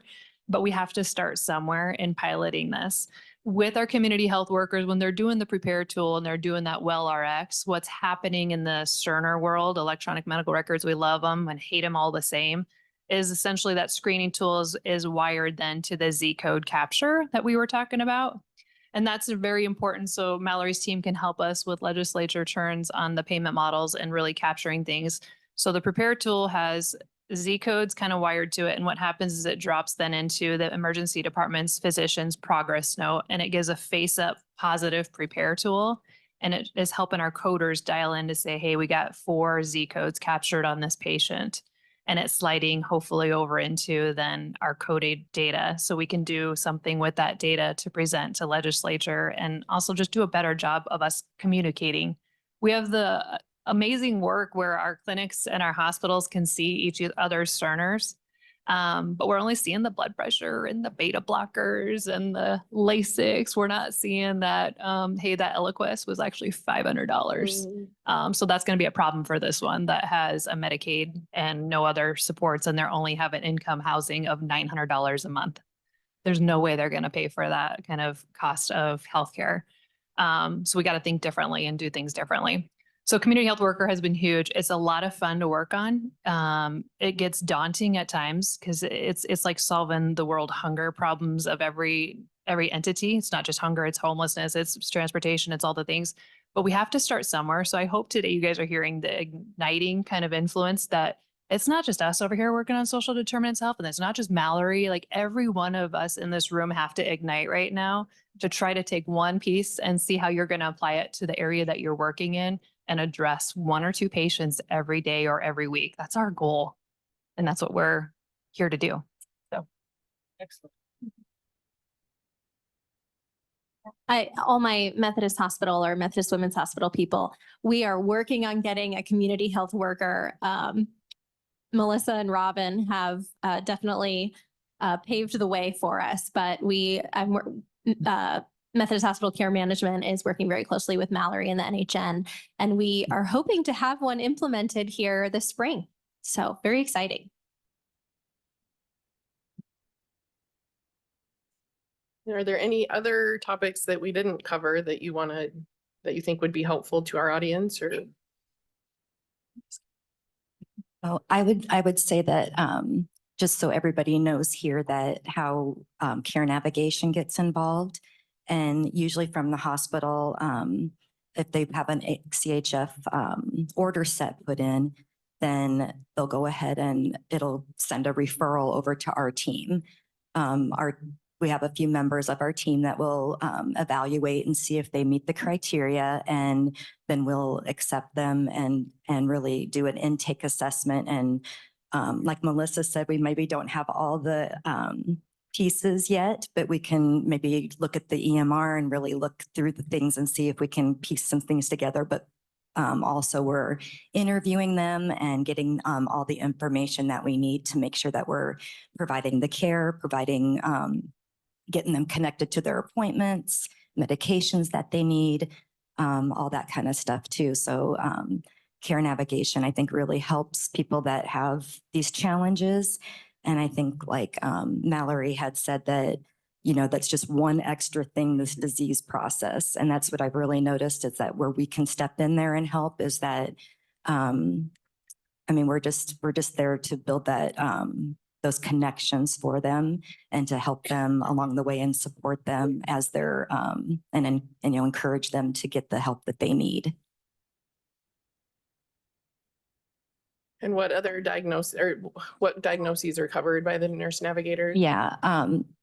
but we have to start somewhere in piloting this. With our community health workers, when they're doing the prepare tool and they're doing that well RX, what's happening in the Cerner world, electronic medical records, we love them and hate them all the same, is essentially that screening tool is wired then to the Z code capture that we were talking about. And that's very important. So Mallory's team can help us with legislature turns on the payment models and really capturing things. So the Prepare tool has Z codes kind of wired to it. And what happens is it drops then into the emergency department's physician's progress note, and it gives a face up positive Prepare tool. And it is helping our coders dial in to say, hey, we got 4 Z codes captured on this patient. And it's sliding hopefully over into then our coded data. So we can do something with that data to present to legislature and also just do a better job of us communicating. We have the amazing work where our clinics and our hospitals can see each other's Cerners. But we're only seeing the blood pressure and the beta blockers and the Lasix. We're not seeing that, hey, that Eliquis was actually $500. So that's going to be a problem for this one that has a Medicaid and no other supports, and they only have an income housing of $900 a month. There's no way they're going to pay for that kind of cost of healthcare. So we got to think differently and do things differently. So community health worker has been huge. It's a lot of fun to work on. It gets daunting at times because it's like solving the world hunger problems of every entity. It's not just hunger, it's homelessness, it's transportation, it's all the things. But we have to start somewhere. So I hope today you guys are hearing the igniting kind of influence that it's not just us over here working on social determinants of health, and it's not just Mallory. Like every one of us in this room have to ignite right now to try to take one piece and see how you're going to apply it to the area that you're working in and address 1 or 2 patients every day or every week. That's our goal. And that's what we're here to do. So. Excellent. All my Methodist Hospital or Methodist Women's Hospital people, we are working on getting a community health worker. Melissa and Robin have definitely paved the way for us, but Methodist Hospital Care Management is working very closely with Mallory and the NHN, and we are hoping to have one implemented here this spring. So very exciting. Are there any other topics that we didn't cover that you think would be helpful to our audience or? Well, I would say that just so everybody knows here that how care navigation gets involved. And usually from the hospital, if they have an CHF order set put in, then they'll go ahead and it'll send a referral over to our team. We have a few members of our team that will evaluate and see if they meet the criteria, and then we'll accept them and really do an intake assessment. And like Melissa said, we maybe don't have all the pieces yet, but we can maybe look at the EMR and really look through the things and see if we can piece some things together. But also we're interviewing them and getting all the information that we need to make sure that we're providing the care, getting them connected to their appointments, medications that they need, all that kind of stuff too. So care navigation, I think, really helps people that have these challenges. And I think like Mallory had said that, that's just one extra thing, this disease process. And that's what I've really noticed is that where we can step in there and help is that, we're just there to build that, those connections for them and to help them along the way and support them as they're, and encourage them to get the help that they need. And what other what diagnoses are covered by the nurse navigator? Yeah.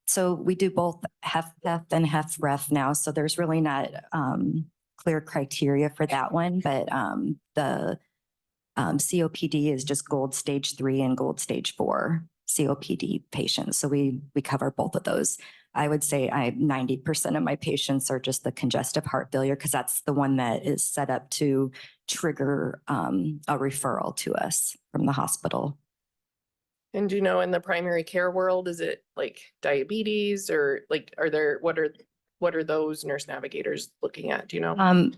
So we do both HFpEF and HFrEF now. So there's really not clear criteria for that one, but the COPD is just gold stage 3 and gold stage 4 COPD patients. So we cover both of those. I would say 90% of my patients are just the congestive heart failure because that's the one that is set up to trigger a referral to us from the hospital. And do you know, in the primary care world, is it like diabetes or like, what are those nurse navigators looking at? Do you know?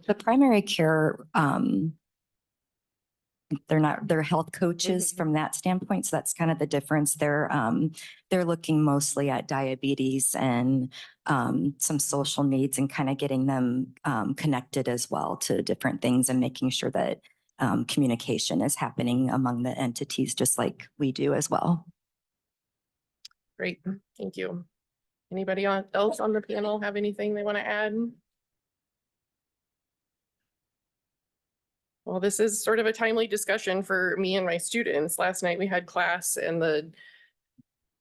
The primary care, they're health coaches from that standpoint. So that's kind of the difference. They're looking mostly at diabetes and some social needs and kind of getting them connected as well to different things and making sure that communication is happening among the entities, just like we do as well. Great, thank you. Anybody else on the panel have anything they want to add? Well, this is sort of a timely discussion for me and my students. Last night we had class and the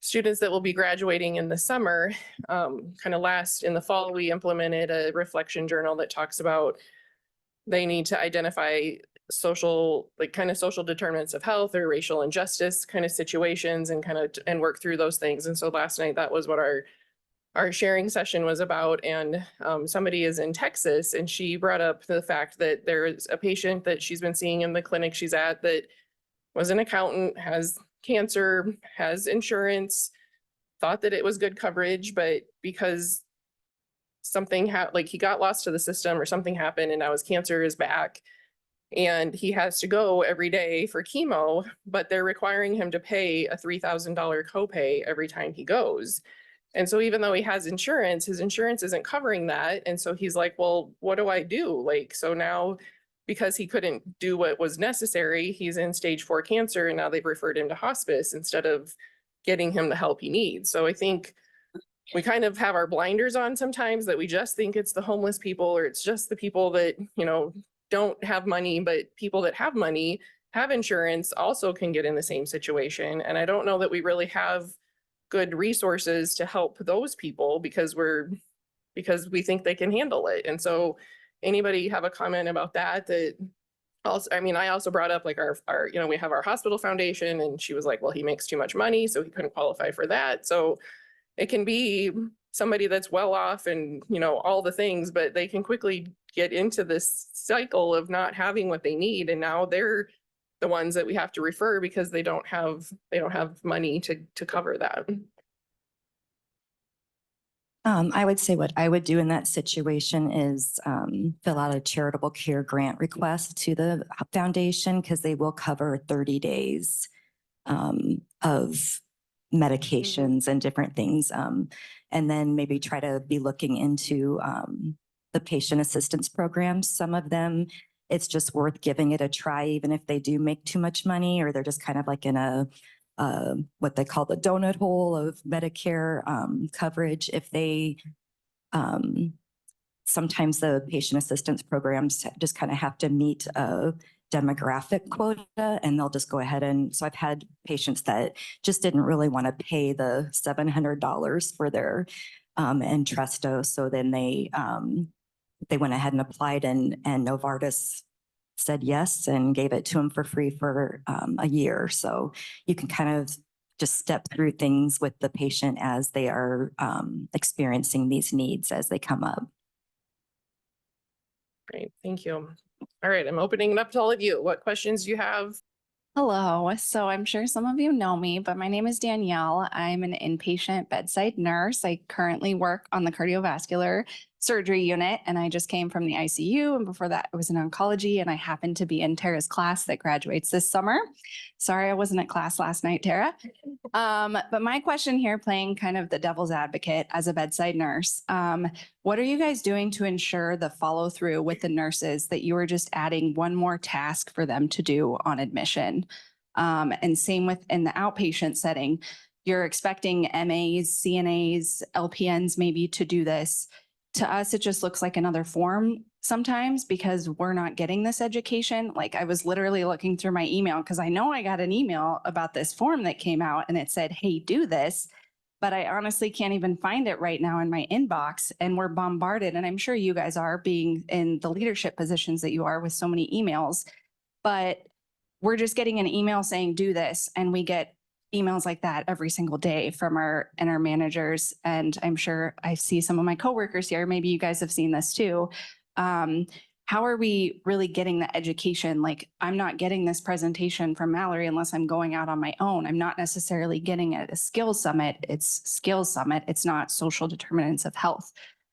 students that will be graduating in the summer, kind of last in the fall, we implemented a reflection journal that talks about they need to identify social, like kind of social determinants of health or racial injustice kind of situations and and work through those things. And so last night, that was what our sharing session was about. And somebody is in Texas and she brought up the fact that there is a patient that she's been seeing in the clinic she's at that was an accountant, has cancer, has insurance, thought that it was good coverage, but because something like he got lost to the system or something happened and now his cancer is back and he has to go every day for chemo, but they're requiring him to pay a $3,000 copay every time he goes. And so even though he has insurance, his insurance isn't covering that. And so he's like, well, what do I do? Like, so now because he couldn't do what was necessary, he's in stage 4 cancer and now they've referred him to hospice instead of getting him the help he needs. So I think we kind of have our blinders on sometimes that we just think it's the homeless people or it's just the people that, you know, don't have money, but people that have money, have insurance also can get in the same situation. And I don't know that we really have good resources to help those people because we think they can handle it. And so anybody have a comment about that? That also, I mean, I also brought up like our, you know, we have our hospital foundation and she was like, well, he makes too much money, so he couldn't qualify for that. So it can be somebody that's well off and, you know, all the things, but they can quickly get into this cycle of not having what they need. And now they're the ones that we have to refer because they don't have money to cover that. I would say what I would do in that situation is fill out a charitable care grant request to the foundation because they will cover 30 days of medications and different things. And then maybe try to be looking into the patient assistance programs. Some of them, it's just worth giving it a try, even if they do make too much money or they're just kind of like in a what they call the donut hole of Medicare coverage. If they, sometimes the patient assistance programs just kind of have to meet a demographic quota and they'll just go ahead and, so I've had patients that just didn't really want to pay the $700 for their Entresto. So then they went ahead and applied and Novartis said yes and gave it to them for free for a year. So you can kind of just step through things with the patient as they are experiencing these needs as they come up. Great, thank you. All right, I'm opening it up to all of you. What questions do you have? Hello. So I'm sure some of you know me, but my name is Danielle. I'm an inpatient bedside nurse. I currently work on the cardiovascular surgery unit, and I just came from the ICU. And before that, I was in oncology, and I happened to be in Tara's class that graduates this summer. Sorry, I wasn't at class last night, Tara. But my question here, playing kind of the devil's advocate as a bedside nurse, what are you guys doing to ensure the follow through with the nurses that you are just adding one more task for them to do on admission? And same with in the outpatient setting, you're expecting MAs, CNAs, LPNs maybe to do this. To us, it just looks like another form sometimes because we're not getting this education. Like I was literally looking through my email because I know I got an email about this form that came out and it said, hey, do this. But I honestly can't even find it right now in my inbox. And we're bombarded. And I'm sure you guys are, being in the leadership positions that you are, with so many emails. But we're just getting an email saying, do this. And we get emails like that every single day from our managers. And I'm sure I see some of my coworkers here. Maybe you guys have seen this too. How are we really getting the education? Like, I'm not getting this presentation from Mallory unless I'm going out on my own. I'm not necessarily getting it at a skills summit. It's skills summit. It's not social determinants of health.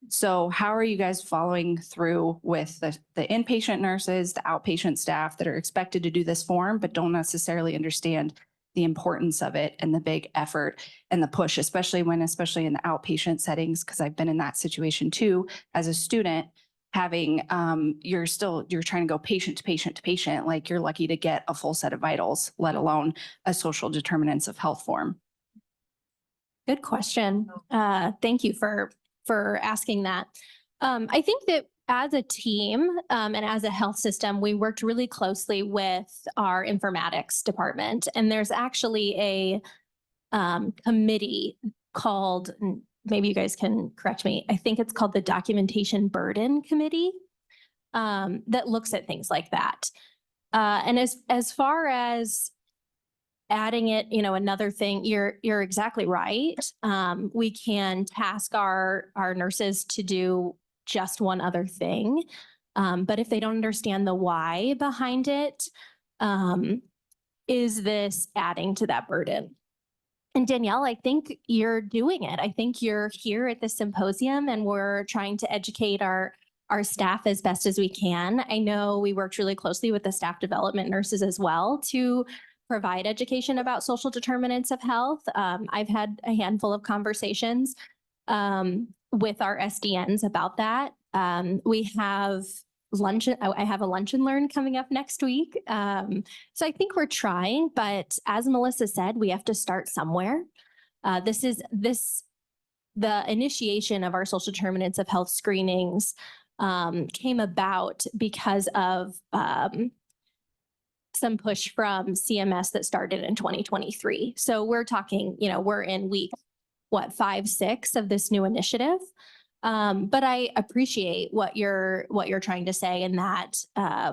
So how are you guys following through with the inpatient nurses, the outpatient staff that are expected to do this form, but don't necessarily understand the importance of it and the big effort and the push, especially in the outpatient settings? Because I've been in that situation too as a student, having you're trying to go patient to patient to patient, like you're lucky to get a full set of vitals, let alone a social determinants of health form. Good question. Thank you for asking that. I think that as a team and as a health system, we worked really closely with our informatics department, and there's actually a committee called, and maybe you guys can correct me, I think it's called the Documentation Burden Committee, that looks at things like that. And as far as adding it, another thing, you're exactly right. We can task our nurses to do just one other thing. But if they don't understand the why behind it, is this adding to that burden? And Danielle, I think you're doing it. I think you're here at the symposium and we're trying to educate our staff as best as we can. I know we worked really closely with the staff development nurses as well to provide education about social determinants of health. I've had a handful of conversations with our SDNs about that. We have lunch. I have a lunch and learn coming up next week. So I think we're trying, but as Melissa said, we have to start somewhere. The initiation of our social determinants of health screenings came about because of some push from CMS that started in 2023. So we're talking, we're in week, 5, 6 of this new initiative. But I appreciate what you're trying to say, in that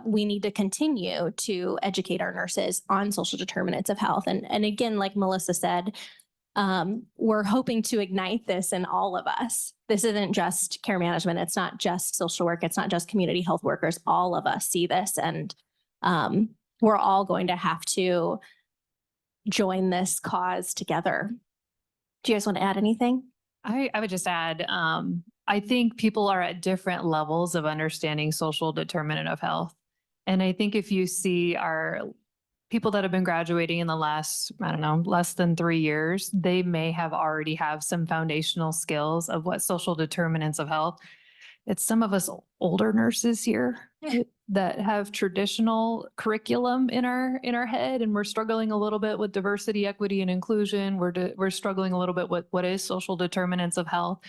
we need to continue to educate our nurses on social determinants of health. And again, like Melissa said, we're hoping to ignite this in all of us. This isn't just care management. It's not just social work. It's not just community health workers. All of us see this, and we're all going to have to join this cause together. Do you guys want to add anything? I would just add, I think people are at different levels of understanding social determinant of health. And I think if you see our people that have been graduating in the last, less than 3 years, they may have already have some foundational skills of what social determinants of health. It's some of us older nurses here that have traditional curriculum in our head, and we're struggling a little bit with diversity, equity, and inclusion. We're struggling a little bit with what is social determinants of health.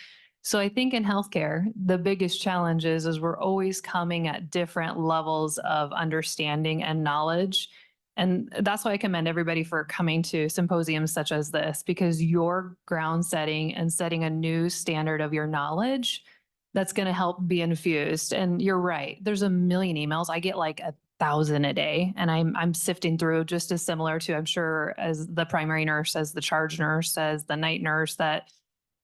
So I think in healthcare, the biggest challenge is we're always coming at different levels of understanding and knowledge. And that's why I commend everybody for coming to symposiums such as this, because you're ground setting and setting a new standard of your knowledge that's going to help be infused. And you're right. There's a million emails. I get like 1,000 a day, and I'm sifting through just as similar to, I'm sure, as the primary nurse, as the charge nurse, as the night nurse,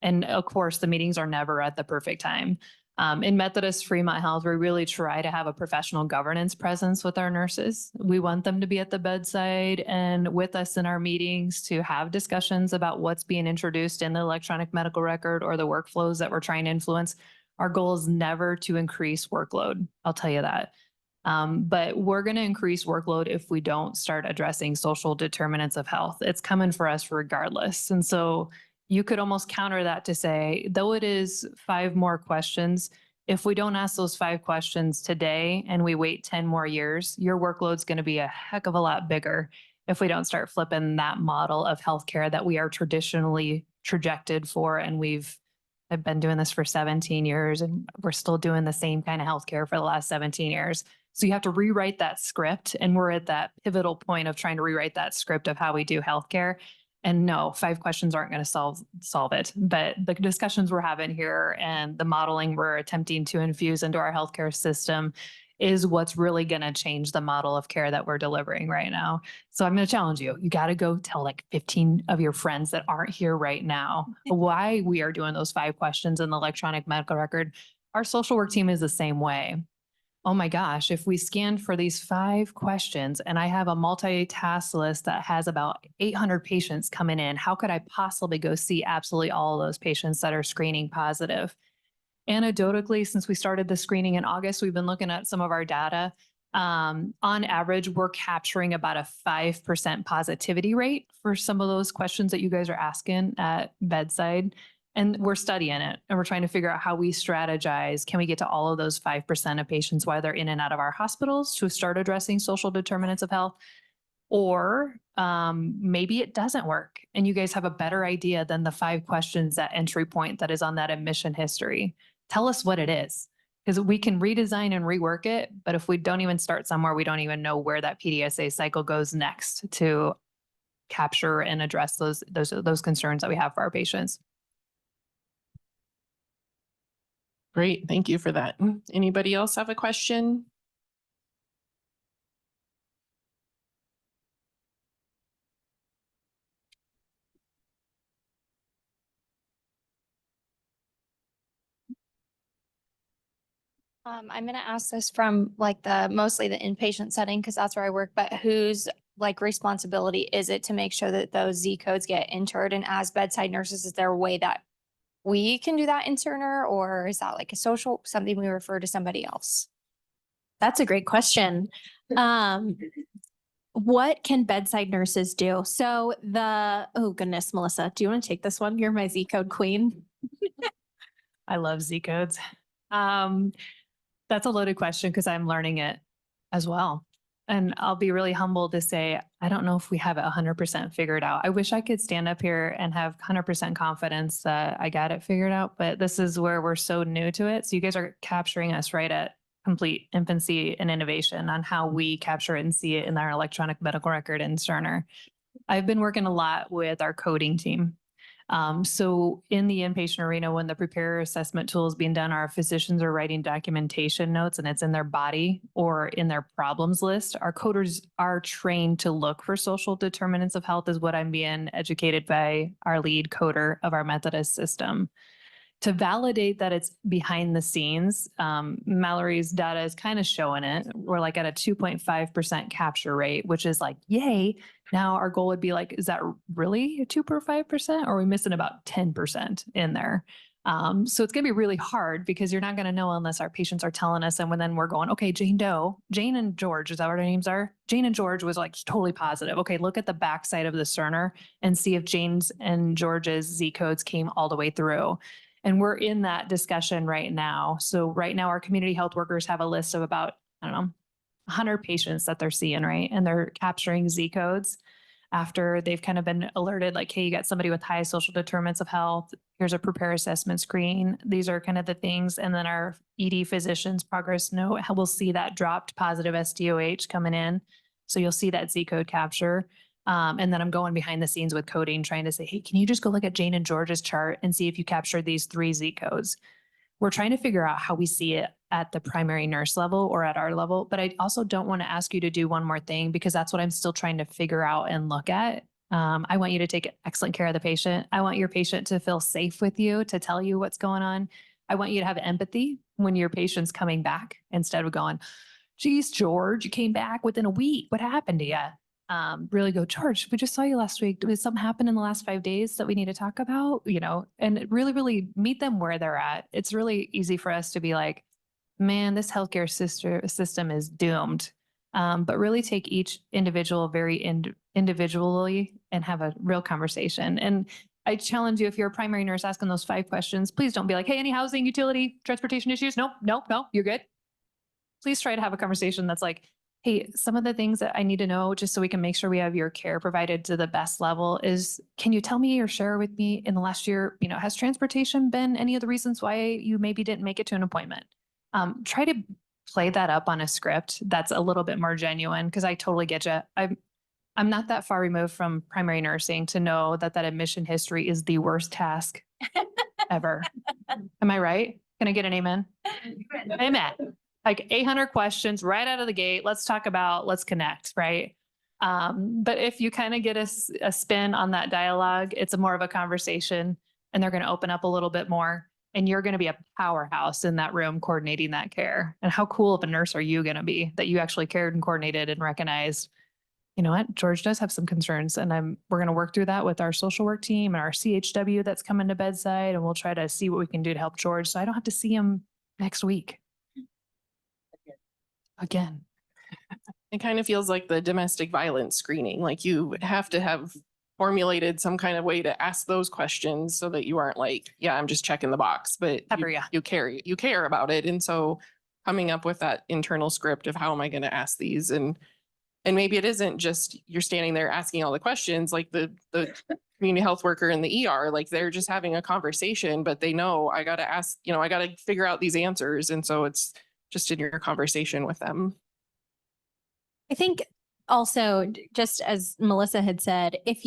and of course the meetings are never at the perfect time. In Methodist Fremont Health, we really try to have a professional governance presence with our nurses. We want them to be at the bedside and with us in our meetings to have discussions about what's being introduced in the electronic medical record or the workflows that we're trying to influence. Our goal is never to increase workload. I'll tell you that. But we're going to increase workload if we don't start addressing social determinants of health. It's coming for us regardless. And so you could almost counter that to say, though it is 5 more questions, if we don't ask those 5 questions today and we wait 10 more years, your workload's going to be a heck of a lot bigger if we don't start flipping that model of healthcare that we are traditionally trajected for. And I've been doing this for 17 years and we're still doing the same kind of healthcare for the last 17 years. So you have to rewrite that script. And we're at that pivotal point of trying to rewrite that script of how we do healthcare. And no, 5 questions aren't going to solve it. But the discussions we're having here and the modeling we're attempting to infuse into our healthcare system is what's really going to change the model of care that we're delivering right now. So I'm going to challenge you. You got to go tell like 15 of your friends that aren't here right now why we are doing those 5 questions in the electronic medical record. Our social work team is the same way. Oh my gosh, if we scanned for these 5 questions and I have a multi-task list that has about 800 patients coming in, how could I possibly go see absolutely all of those patients that are screening positive? Anecdotally, since we started the screening in August, we've been looking at some of our data. On average, we're capturing about a 5% positivity rate for some of those questions that you guys are asking at bedside. And we're studying it and we're trying to figure out how we strategize. Can we get to all of those 5% of patients while they're in and out of our hospitals to start addressing social determinants of health? Or maybe it doesn't work and you guys have a better idea than the 5 questions at entry point that is on that admission history. Tell us what it is, because we can redesign and rework it. But if we don't even start somewhere, we don't even know where that PDSA cycle goes next to capture and address those concerns that we have for our patients. Great, thank you for that. Anybody else have a question? I'm gonna ask this from like mostly the inpatient setting, because that's where I work, but whose like responsibility is it to make sure that those Z codes get entered? And as bedside nurses, is there a way that we can do that in Cerner, or is that like a social, something we refer to somebody else? That's a great question. What can bedside nurses do? So oh goodness, Melissa, do you want to take this one? You're my Z code queen. I love Z codes. That's a loaded question because I'm learning it as well. And I'll be really humble to say, I don't know if we have it 100% figured out. I wish I could stand up here and have 100% confidence that I got it figured out, but this is where we're so new to it. So you guys are capturing us right at complete infancy and innovation on how we capture it and see it in our electronic medical record in Cerner. I've been working a lot with our coding team. So in the inpatient arena, when the prepare assessment tool is being done, our physicians are writing documentation notes and it's in their body or in their problems list. Our coders are trained to look for social determinants of health, is what I'm being educated by our lead coder of our Methodist system. To validate that it's behind the scenes, Mallory's data is kind of showing it. We're like at a 2.5% capture rate, which is like, yay. Now our goal would be like, is that really 2.5%? Or are we missing about 10% in there? So it's going to be really hard because you're not going to know unless our patients are telling us. And then we're going, okay, Jane and George, is that what our names are? Jane and George was like totally positive. Okay, look at the backside of the Cerner and see if Jane's and George's Z codes came all the way through. And we're in that discussion right now. So right now our community health workers have a list of about, 100 patients that they're seeing, right? And they're capturing Z codes after they've kind of been alerted, like, hey, you got somebody with high social determinants of health. Here's a prepare assessment screen. These are kind of the things. And then our ED physicians progress note, we'll see that dropped positive SDOH coming in. So you'll see that Z code capture. And then I'm going behind the scenes with coding, trying to say, hey, can you just go look at Jane and George's chart and see if you captured these 3 Z codes? We're trying to figure out how we see it at the primary nurse level or at our level. But I also don't want to ask you to do one more thing because that's what I'm still trying to figure out and look at. I want you to take excellent care of the patient. I want your patient to feel safe with you, to tell you what's going on. I want you to have empathy when your patient's coming back instead of going, geez, George, you came back within a week. What happened to you? Really go, George, we just saw you last week. Did something happen in the last 5 days that we need to talk about? And really meet them where they're at. It's really easy for us to be like, man, this healthcare system is doomed. But really take each individual very individually and have a real conversation. And I challenge you, if you're a primary nurse asking those 5 questions, please don't be like, hey, any housing, utility, transportation issues? Nope, you're good. Please try to have a conversation that's like, hey, some of the things that I need to know just so we can make sure we have your care provided to the best level is, can you tell me or share with me in the last year, has transportation been any of the reasons why you maybe didn't make it to an appointment? Try to play that up on a script that's a little bit more genuine, because I totally get you. I'm not that far removed from primary nursing to know that admission history is the worst task ever. Am I right? Can I get an amen? Amen. Like 800 questions right out of the gate. Let's connect, right? But if you kind of get a spin on that dialogue, it's more of a conversation and they're going to open up a little bit more and you're going to be a powerhouse in that room coordinating that care. And how cool of a nurse are you going to be that you actually cared and coordinated and recognized, you know what, George does have some concerns and we're going to work through that with our social work team and our CHW that's coming to bedside. And we'll try to see what we can do to help George. So I don't have to see him next week. Again. It kind of feels like the domestic violence screening, like you have to have formulated some kind of way to ask those questions so that you aren't like, yeah, I'm just checking the box, but you care about it. And so coming up with that internal script of how am I going to ask these and And maybe it isn't just you're standing there asking all the questions, like the community health worker in the ER, like they're just having a conversation, but they know I got to ask, I got to figure out these answers. And so it's just in your conversation with them. I think also, just as Melissa had said, if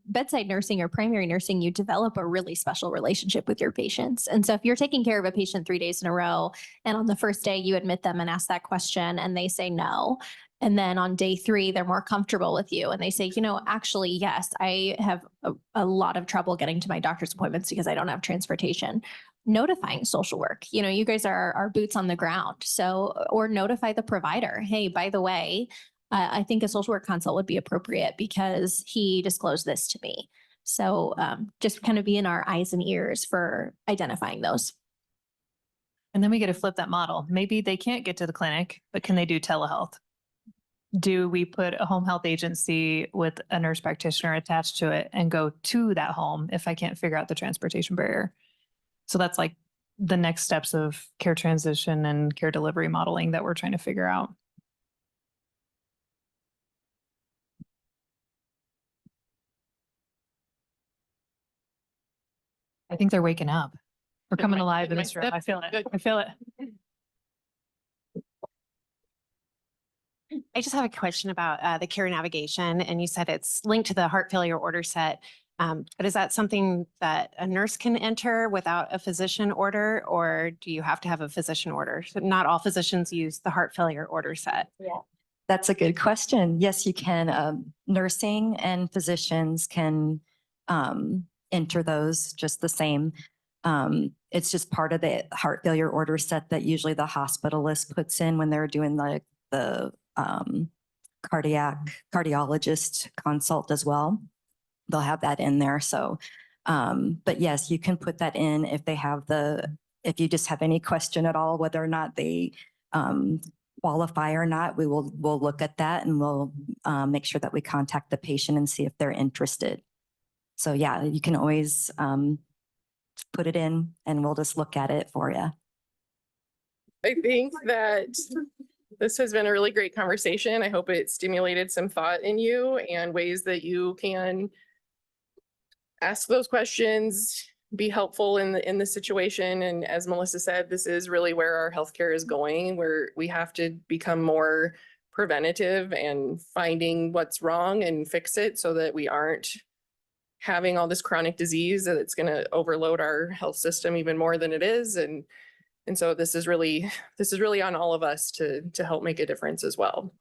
bedside nursing or primary nursing, you develop a really special relationship with your patients. And so if you're taking care of a patient 3 days in a row, and on the first day you admit them and ask that question and they say no, and then on day 3, they're more comfortable with you and they say, actually, yes, I have a lot of trouble getting to my doctor's appointments because I don't have transportation. Notifying social work, you guys are boots on the ground. So, or notify the provider. Hey, by the way, I think a social work consult would be appropriate because he disclosed this to me. So just kind of be in our eyes and ears for identifying those. And then we get to flip that model. Maybe they can't get to the clinic, but can they do telehealth? Do we put a home health agency with a nurse practitioner attached to it and go to that home if I can't figure out the transportation barrier? So that's like the next steps of care transition and care delivery modeling that we're trying to figure out. I think they're waking up. We're coming alive in this room. I feel it. I feel it. I just have a question about the care navigation, and you said it's linked to the heart failure order set. But is that something that a nurse can enter without a physician order, or do you have to have a physician order? So not all physicians use the heart failure order set. Yeah, that's a good question. Yes, you can. Nursing and physicians can enter those just the same. It's just part of the heart failure order set that usually the hospitalist puts in when they're doing the cardiologist consult as well. They'll have that in there. So, but yes, you can put that in if they have if you just have any question at all, whether or not they qualify or not, we'll look at that and we'll make sure that we contact the patient and see if they're interested. So yeah, you can always put it in and we'll just look at it for you. I think that this has been a really great conversation. I hope it stimulated some thought in you and ways that you can ask those questions, be helpful in the situation. And as Melissa said, this is really where our healthcare is going, where we have to become more preventative and finding what's wrong and fix it so that we aren't having all this chronic disease that it's going to overload our health system even more than it is. And so this is really on all of us to help make a difference as well.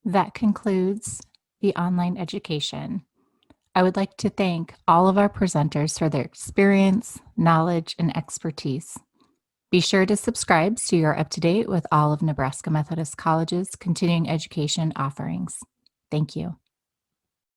That concludes the online education. I would like to thank all of our presenters for their experience, knowledge, and expertise. Be sure to subscribe so you're up to date with all of Nebraska Methodist College's continuing education offerings. Thank you.